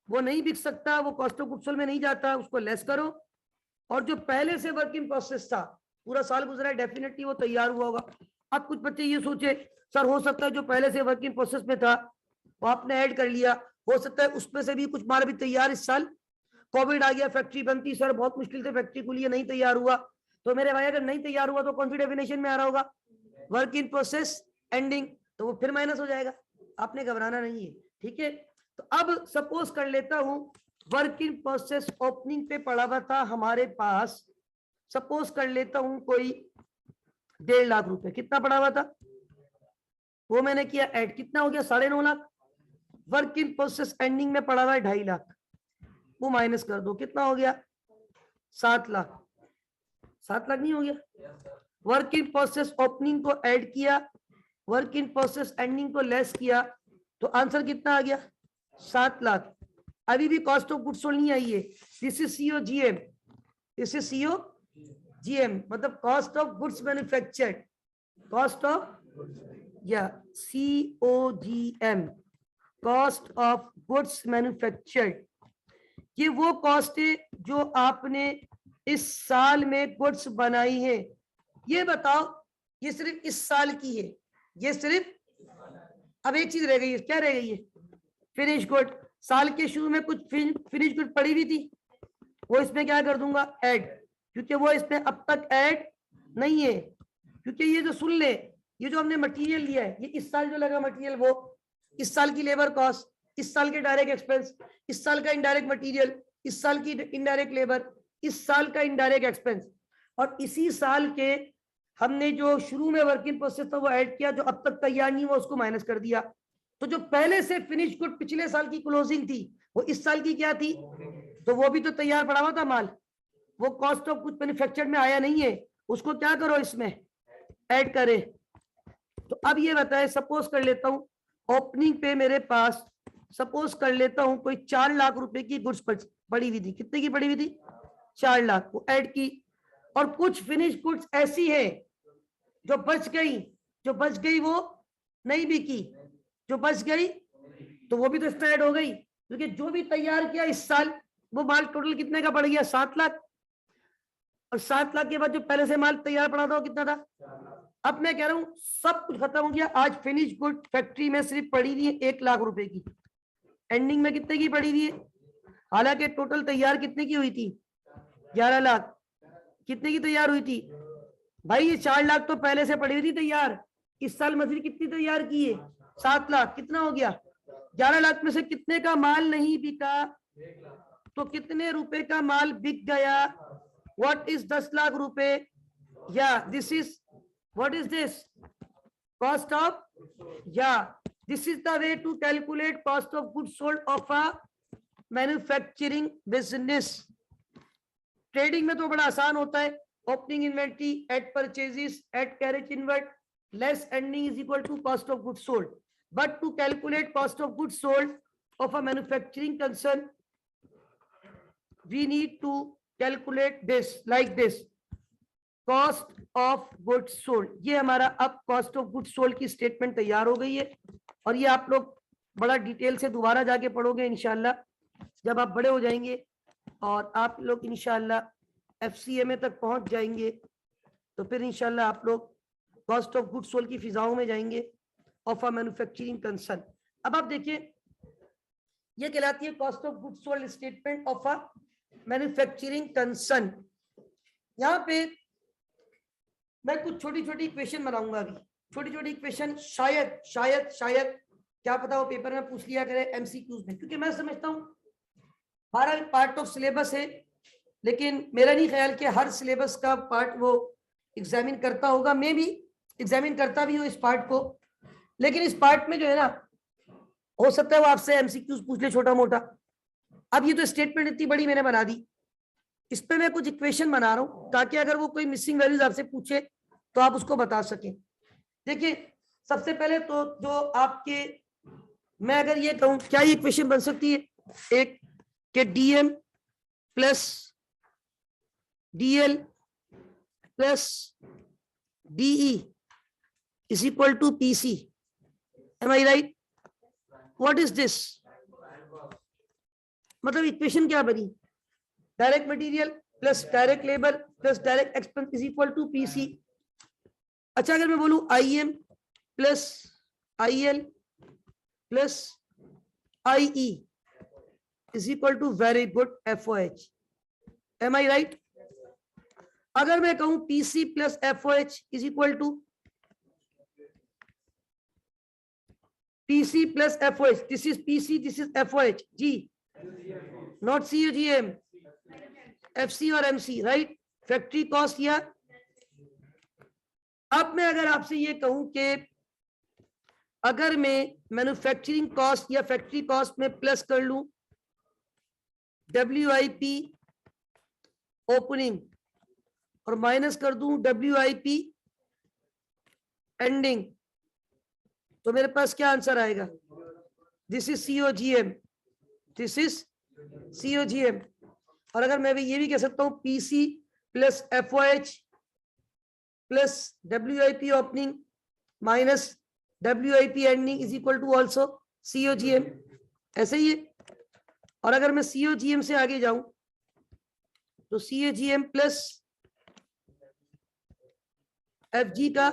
वो नहीं बिक सकता, वो कॉस्ट ऑफ गुड्स सोल्ड में नहीं जाता, उसको लेस करो, और जो पहले से वर्क इन प्रोसेस था पूरा साल गुजरा है डेफिनेटली वो तैयार हुआ होगा। अब कुछ बच्चे ये सोचे सर हो सकता है जो पहले से वर्क इन प्रोसेस में था वो आपने ऐड कर लिया, हो सकता है उसमें से भी कुछ माल भी तैयार, इस साल कोविड आ गया, फैक्ट्री बनती सर बहुत मुश्किल से फैक्ट्री खुली है, नहीं तैयार हुआ, तो मेरे भाई अगर नहीं तैयार हुआ तो कौन सी डेफिनेशन में आ रहा होगा, वर्क इन प्रोसेस एंडिंग, तो वो फिर माइनस हो जाएगा, आपने घबराना नहीं है, ठीक है। तो अब सपोज कर लेता हूं वर्क इन प्रोसेस ओपनिंग पे पड़ा हुआ था हमारे पास, सपोज कर लेता हूं कोई 1.5 लाख रुपए, कितना पड़ा हुआ था वो मैंने किया ऐड, कितना हो गया 9.5 lakh, work in process ending में पड़ा हुआ है 2.5 लाख, वो माइनस कर दो, कितना हो गया 7 लाख, 7 लाख नहीं हो गया, वर्क इन प्रोसेस ओपनिंग को ऐड किया, वर्क इन प्रोसेस एंडिंग को लेस किया, तो आंसर कितना आ गया 7 लाख। अभी भी कॉस्ट ऑफ गुड्स सोल्ड नहीं आई है, this is CO GM, this is CO GM, मतलब cost of goods manufactured, cost of या COGM, cost of goods manufactured, ये वो कॉस्ट है जो आपने इस साल में गुड्स बनाई है। ये बताओ ये सिर्फ इस साल की है, ये सिर्फ, अब एक चीज रह गई है, क्या रह गई है, फिनिश गुड, साल के शुरू में कुछ फिनिश गुड पड़ी हुई थी, वो इसमें क्या कर दूंगा ऐड, क्योंकि वो इसमें अब तक ऐड नहीं है, क्योंकि ये जो सुन ले, ये जो हमने मटेरियल लिया है, ये इस साल जो लगा मटेरियल, वो इस साल की लेबर कॉस्ट, इस साल के डायरेक्ट एक्सपेंस, इस साल का इनडायरेक्ट मटेरियल, इस साल की इनडायरेक्ट लेबर, इस साल का इनडायरेक्ट एक्सपेंस, और इसी साल के हमने जो शुरू में वर्क इन प्रोसेस था वो ऐड किया, जो अब तक तैयार नहीं हुआ उसको माइनस कर दिया, तो जो पहले से फिनिश गुड पिछले साल की क्लोजिंग थी वो इस साल की क्या थी, तो वो भी तो तैयार पड़ा हुआ था माल, वो कॉस्ट ऑफ गुड्स मैन्युफैक्चर्ड में आया नहीं है, उसको क्या करो इसमें ऐड करें। तो अब ये बताए, सपोज कर लेता हूं ओपनिंग पे मेरे पास, सपोज कर लेता हूं कोई 4 लाख रुपए की गुड्स पड़ी हुई थी, कितने की पड़ी हुई थी 4 लाख, वो ऐड की, और कुछ फिनिश गुड्स ऐसी है जो बच गई, जो बच गई वो नहीं बिकी, जो बच गई तो वो भी तो इसमें ऐड हो गई, क्योंकि जो भी तैयार किया इस साल वो माल टोटल कितने का पड़ गया 7 लाख, और 7 लाख के बाद जो पहले से माल तैयार पड़ा था वो कितना था। अब मैं कह रहा हूं सब कुछ खत्म हो गया, आज फिनिश गुड फैक्ट्री में सिर्फ पड़ी हुई है 1 लाख रुपए की, एंडिंग में कितने की पड़ी हुई है, हालांकि टोटल तैयार कितने की हुई थी 11 लाख, कितने की तैयार हुई थी भाई, ये 4 लाख तो पहले से पड़ी हुई थी तैयार, इस साल मजदूरी कितनी तैयार की है 7 लाख, कितना हो गया 11 लाख में से कितने का माल नहीं बिका, तो कितने रुपए का माल बिक गया, व्हाट इज 10 लाख रुपए, या this is what is this cost of, yeah, this is the way to calculate cost of goods sold of a manufacturing business. Trading में तो बड़ा आसान होता है, opening inventory at purchases at carriage inward less ending is equal to cost of goods sold, but to calculate cost of goods sold of a manufacturing concern we need to calculate this like this, cost of goods sold. ये हमारा अब cost of goods sold की statement तैयार हो गई है, और ये आप लोग बड़ा डिटेल से दोबारा जाके पढ़ोगे इंशाल्लाह जब आप बड़े हो जाएंगे और आप लोग इंशाल्लाह FCMA तक पहुंच जाएंगे, तो फिर इंशाल्लाह आप लोग कॉस्ट ऑफ गुड्स सोल्ड की फिजाओं में जाएंगे ऑफ अ मैन्युफैक्चरिंग कंसर्न। अब आप देखिए ये कहलाती है cost of goods sold statement of a manufacturing concern. यहाँ पे मैं कुछ छोटी छोटी इक्वेशन बनाऊंगा अभी, छोटी छोटी इक्वेशन, शायद शायद शायद क्या पता वो पेपर में पूछ लिया करे MCQs में, क्योंकि मैं समझता हूँ 12 पार्ट ऑफ सिलेबस है, लेकिन मेरा नहीं ख्याल कि हर सिलेबस का पार्ट वो एग्जामिन करता होगा, मैं भी एग्जामिन करता भी हूँ इस पार्ट को, लेकिन इस पार्ट में जो है ना हो सकता है वो आपसे MCQs पूछ ले छोटा मोटा। अब ये तो स्टेटमेंट इतनी बड़ी मैंने बना दी, इस पे मैं कुछ इक्वेशन बना रहा हूं ताकि अगर वो कोई मिसिंग वैल्यूज आपसे पूछे तो आप उसको बता सकें। देखिए सबसे पहले तो जो आपके, मैं अगर ये कहूं क्या ये इक्वेशन बन सकती है, एक के DM plus DL plus DE is equal to PC, am I right, what is this, मतलब इक्वेशन क्या बनी, direct material plus direct labour plus direct expense is equal to PC। अच्छा अगर मैं बोलूं IM plus IL plus IE is equal to very good FOH, am I right. अगर मैं कहूं PC plus FOH is equal to PC plus FOH, this is PC, this is FOH, ji not COGM, FC और MC, right, factory cost. या अब मैं अगर आपसे ये कहूं कि अगर मैं मैन्युफैक्चरिंग कॉस्ट या फैक्ट्री कॉस्ट में प्लस कर लूं WIP ओपनिंग और माइनस कर दूं WIP एंडिंग, तो मेरे पास क्या आंसर आएगा, this is COGM, this is COGM। और अगर मैं भी ये भी कह सकता हूं PC plus FOH plus WIP opening minus WIP ending is equal to also COGM, ऐसे ही है। और अगर मैं COGM से आगे जाऊं तो COGM प्लस FG का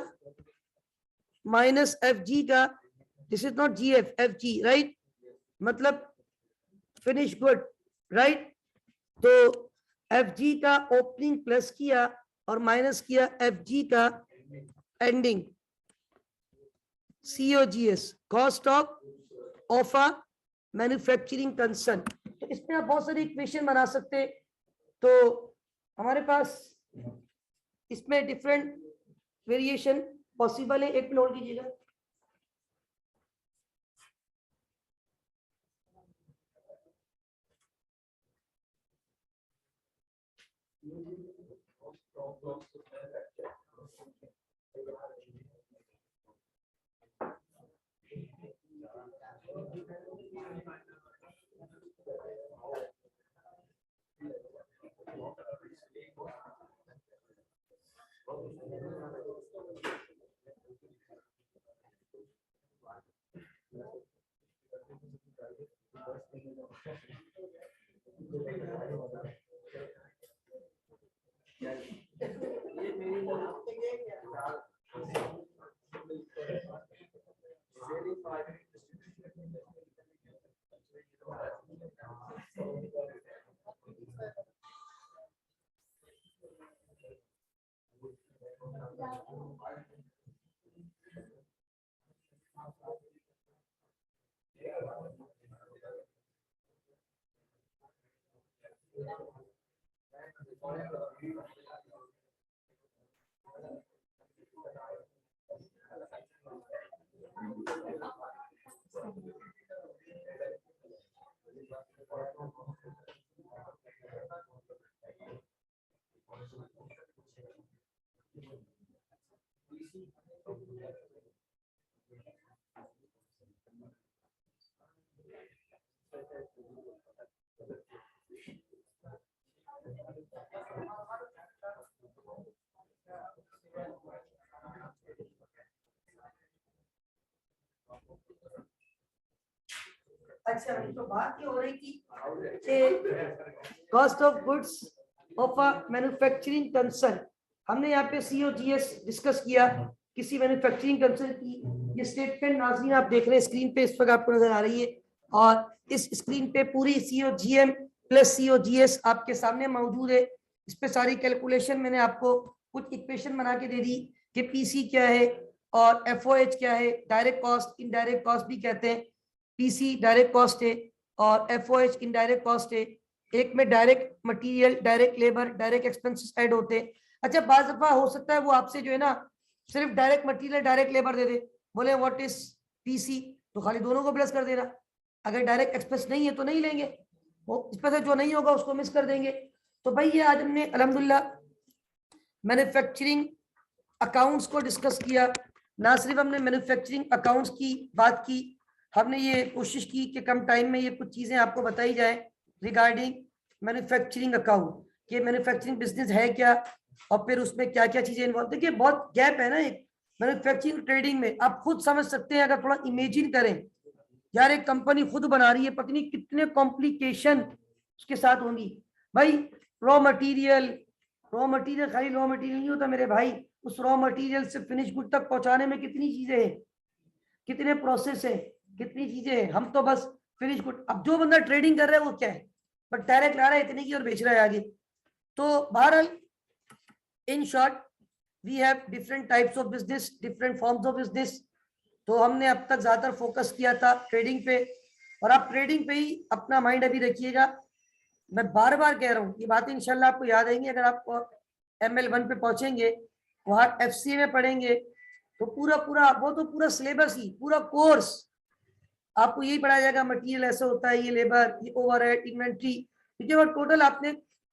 माइनस FG का, this is not GF, FG, right, मतलब फिनिश गुड, राइट। तो FG का ओपनिंग प्लस किया और माइनस किया FG का ending, COGS, cost of a manufacturing concern. तो इसमें आप बहुत सारी इक्वेशन बना सकते, तो हमारे पास इसमें डिफरेंट वेरिएशन पॉसिबल है। एक नोट कीजिएगा, अच्छा, तो बात ये हो रही थी cost of goods of a manufacturing concern. हमने यहाँ पे COGS डिस्कस किया किसी मैन्युफैक्चरिंग कंसर्न की। ये स्टेटमेंट नाज़रीन आप देख रहे हैं स्क्रीन पे, इस वक्त आपको नजर आ रही है, और इस स्क्रीन पे पूरी COGM प्लस COGS आपके सामने मौजूद है। इस पे सारी कैलकुलेशन मैंने आपको कुछ इक्वेशन बना के दे दी कि PC क्या है और FOH क्या है, डायरेक्ट कॉस्ट इनडायरेक्ट कॉस्ट भी कहते हैं। PC डायरेक्ट कॉस्ट है और FOH इनडायरेक्ट कॉस्ट है। एक में direct material, direct labour, direct expenses add होते हैं। अच्छा, बाज़ दफा हो सकता है वो आपसे जो है ना सिर्फ डायरेक्ट मटेरियल डायरेक्ट लेबर दे दे, बोले व्हाट इज PC, तो खाली दोनों को प्लस कर देना। अगर डायरेक्ट एक्सपेंस नहीं है तो नहीं लेंगे, वो इस पर से जो नहीं होगा उसको मिस कर देंगे। तो भाई ये आज हमने अल्हम्दुलिल्लाह मैन्युफैक्चरिंग अकाउंट्स को डिस्कस किया। ना सिर्फ हमने मैन्युफैक्चरिंग अकाउंट्स की बात की, हमने ये कोशिश की कि कम टाइम में ये कुछ चीजें आपको बताई जाए रिगार्डिंग मैन्युफैक्चरिंग अकाउंट, कि मैन्युफैक्चरिंग बिजनेस है क्या और फिर उसमें क्या क्या चीजें इन्वॉल्व। देखिए बहुत गैप है ना एक मैन्युफैक्चरिंग ट्रेडिंग में, आप खुद समझ सकते हैं। अगर थोड़ा इमेजिन करें यार, एक कंपनी खुद बना रही है, पता नहीं कितने कॉम्प्लिकेशन उसके साथ होंगी भाई। रॉ मटेरियल खाली रॉ मटेरियल नहीं होता मेरे भाई, उस रॉ मटेरियल से फिनिश गुड तक पहुंचाने में कितनी चीजें हैं, कितने प्रोसेस है, कितनी चीजें हैं। हम तो बस फिनिश गुड, अब जो बंदा ट्रेडिंग कर रहा है वो क्या है, बट डायरेक्ट ला रहा है इतने की और बेच रहा है आगे। तो बहरहाल in short we have different types of business, different forms of business. तो हमने अब तक ज्यादातर फोकस किया था ट्रेडिंग पे, और आप ट्रेडिंग पे ही अपना माइंड अभी रखिएगा। मैं बार बार कह रहा हूँ ये बातें इंशाल्लाह आपको याद आएंगी अगर आप ML1 पे पहुंचेंगे, वहां FCA में पढ़ेंगे तो पूरा पूरा वो तो पूरा सिलेबस ही, पूरा कोर्स आपको यही पढ़ाया जाएगा। मटेरियल ऐसे होता है, ये लेबर, ये ओवरहेड, इन्वेंट्री, क्योंकि वो टोटल आपने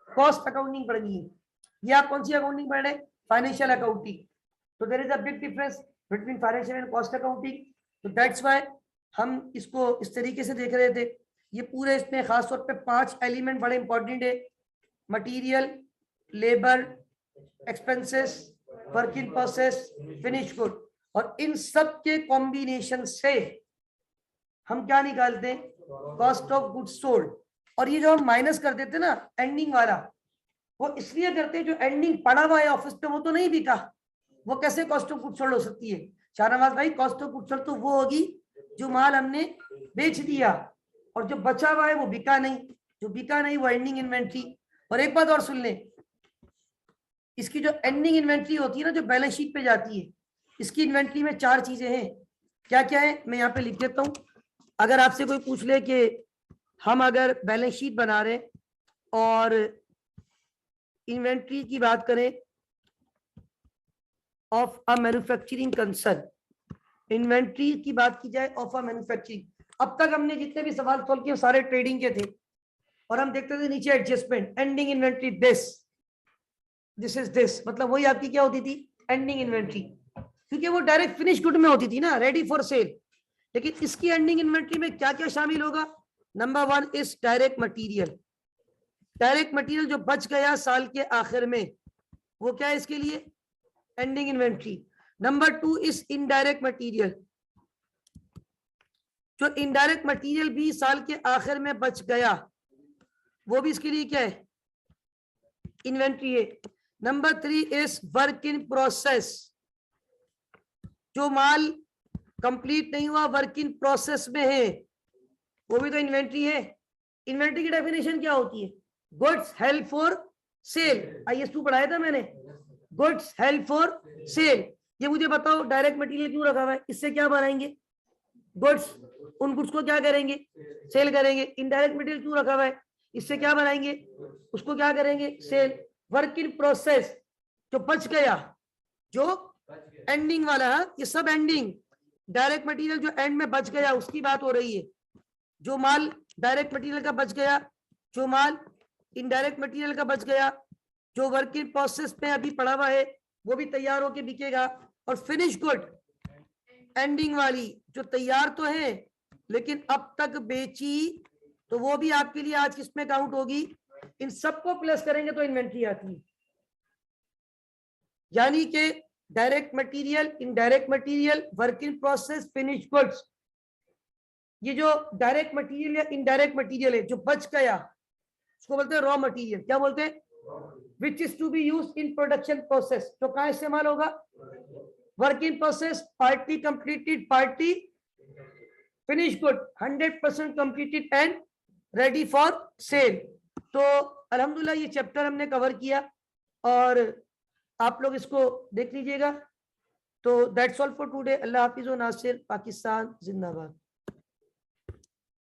कॉस्ट अकाउंटिंग पढ़नी है। ये आप कौन सी अकाउंटिंग पढ़ रहे हैं, फाइनेंशियल अकाउंटिंग। तो there is a big difference between financial and cost accounting. तो दैट्स व्हाई हम इसको इस तरीके से देख रहे थे। ये पूरे इसमें खासतौर पे 5 एलिमेंट बड़े इंपॉर्टेंट है, material, labour, expenses, work in process, finish good, और इन सब के कॉम्बिनेशन से हम क्या निकालते हैं, कॉस्ट ऑफ गुड्स सोल्ड। और ये जो हम माइनस कर देते ना एंडिंग वाला, वो इसलिए करते हैं जो एंडिंग पड़ा हुआ है ऑफिस पे वो तो नहीं बिका, वो कैसे कॉस्ट ऑफ गुड्स सोल्ड हो सकती है शाहनवाज भाई। कॉस्ट ऑफ गुड्स सोल्ड तो वो होगी जो माल हमने बेच दिया, और जो बचा हुआ है वो बिका नहीं, जो बिका नहीं वो एंडिंग इन्वेंट्री। और एक बात और सुन लें, इसकी जो एंडिंग इन्वेंट्री होती है ना जो बैलेंस शीट पे जाती है, इसकी इन्वेंट्री में 4 चीजें हैं। क्या क्या है मैं यहाँ पे लिख देता हूँ। अगर आपसे कोई पूछ ले कि हम अगर बैलेंस शीट बना रहे और इन्वेंट्री की बात करें of a manufacturing concern, inventory की बात की जाए ऑफ अ मैन्युफैक्चरिंग, अब तक हमने जितने भी सवाल सॉल्व किए सारे ट्रेडिंग के थे, और हम देखते थे नीचे adjustment, ending inventory this is this, मतलब वही आपकी क्या होती थी, एंडिंग इन्वेंट्री, क्योंकि वो डायरेक्ट फिनिश गुड में होती थी ना, रेडी फॉर सेल। लेकिन इसकी एंडिंग इन्वेंट्री में क्या क्या शामिल होगा, number 1 is direct material. Direct material जो बच गया साल के आखिर में, वो क्या है इसके लिए, ending inventory. Number 2 is indirect material, जो इनडायरेक्ट मटेरियल भी साल के आखिर में बच गया वो भी इसके लिए क्या है, इन्वेंट्री है। Number 3 is work in process, जो माल कंप्लीट नहीं हुआ वर्क इन प्रोसेस में है वो भी तो इन्वेंट्री है। इन्वेंट्री की डेफिनेशन क्या होती है, goods held for sale, IS2 पढ़ाया था मैंने, गुड्स हेल्ड फॉर सेल। ये मुझे बताओ डायरेक्ट मटेरियल क्यों रखा हुआ है, इससे क्या बनाएंगे गुड्स, उन गुड्स को क्या करेंगे, सेल करेंगे। इनडायरेक्ट मटेरियल क्यों रखा हुआ है, इससे क्या बनाएंगे, उसको क्या करेंगे, सेल। वर्क इन प्रोसेस जो बच गया, जो एंडिंग वाला है, ये सब एंडिंग। डायरेक्ट मटेरियल जो एंड में बच गया उसकी बात हो रही है। जो माल डायरेक्ट मटेरियल का बच गया, जो माल इनडायरेक्ट मटेरियल का बच गया, जो वर्क इन प्रोसेस में अभी पड़ा हुआ है वो भी तैयार होके बिकेगा। और फिनिश गुड एंडिंग वाली जो तैयार तो है लेकिन अब तक बेची, तो वो भी आपके लिए आज किसमें काउंट होगी। इन सबको प्लस करेंगे तो इन्वेंट्री आती है। यानी कि direct material, indirect material, work in process, finish goods, ये जो डायरेक्ट मटेरियल या इनडायरेक्ट मटेरियल है जो बच गया उसको बोलते हैं रॉ मटेरियल। क्या बोलते हैं, which is to be use in production process. तो कहां इस्तेमाल होगा, work in process, partly completed, partly finish good, 100% completed and ready for sale. तो अल्हम्दुलिल्लाह ये चैप्टर हमने कवर किया और आप लोग इसको देख लीजिएगा। तो दैट्स ऑल फॉर टुडे। अल्लाह हाफिज व नासिर, पाकिस्तान जिंदाबाद।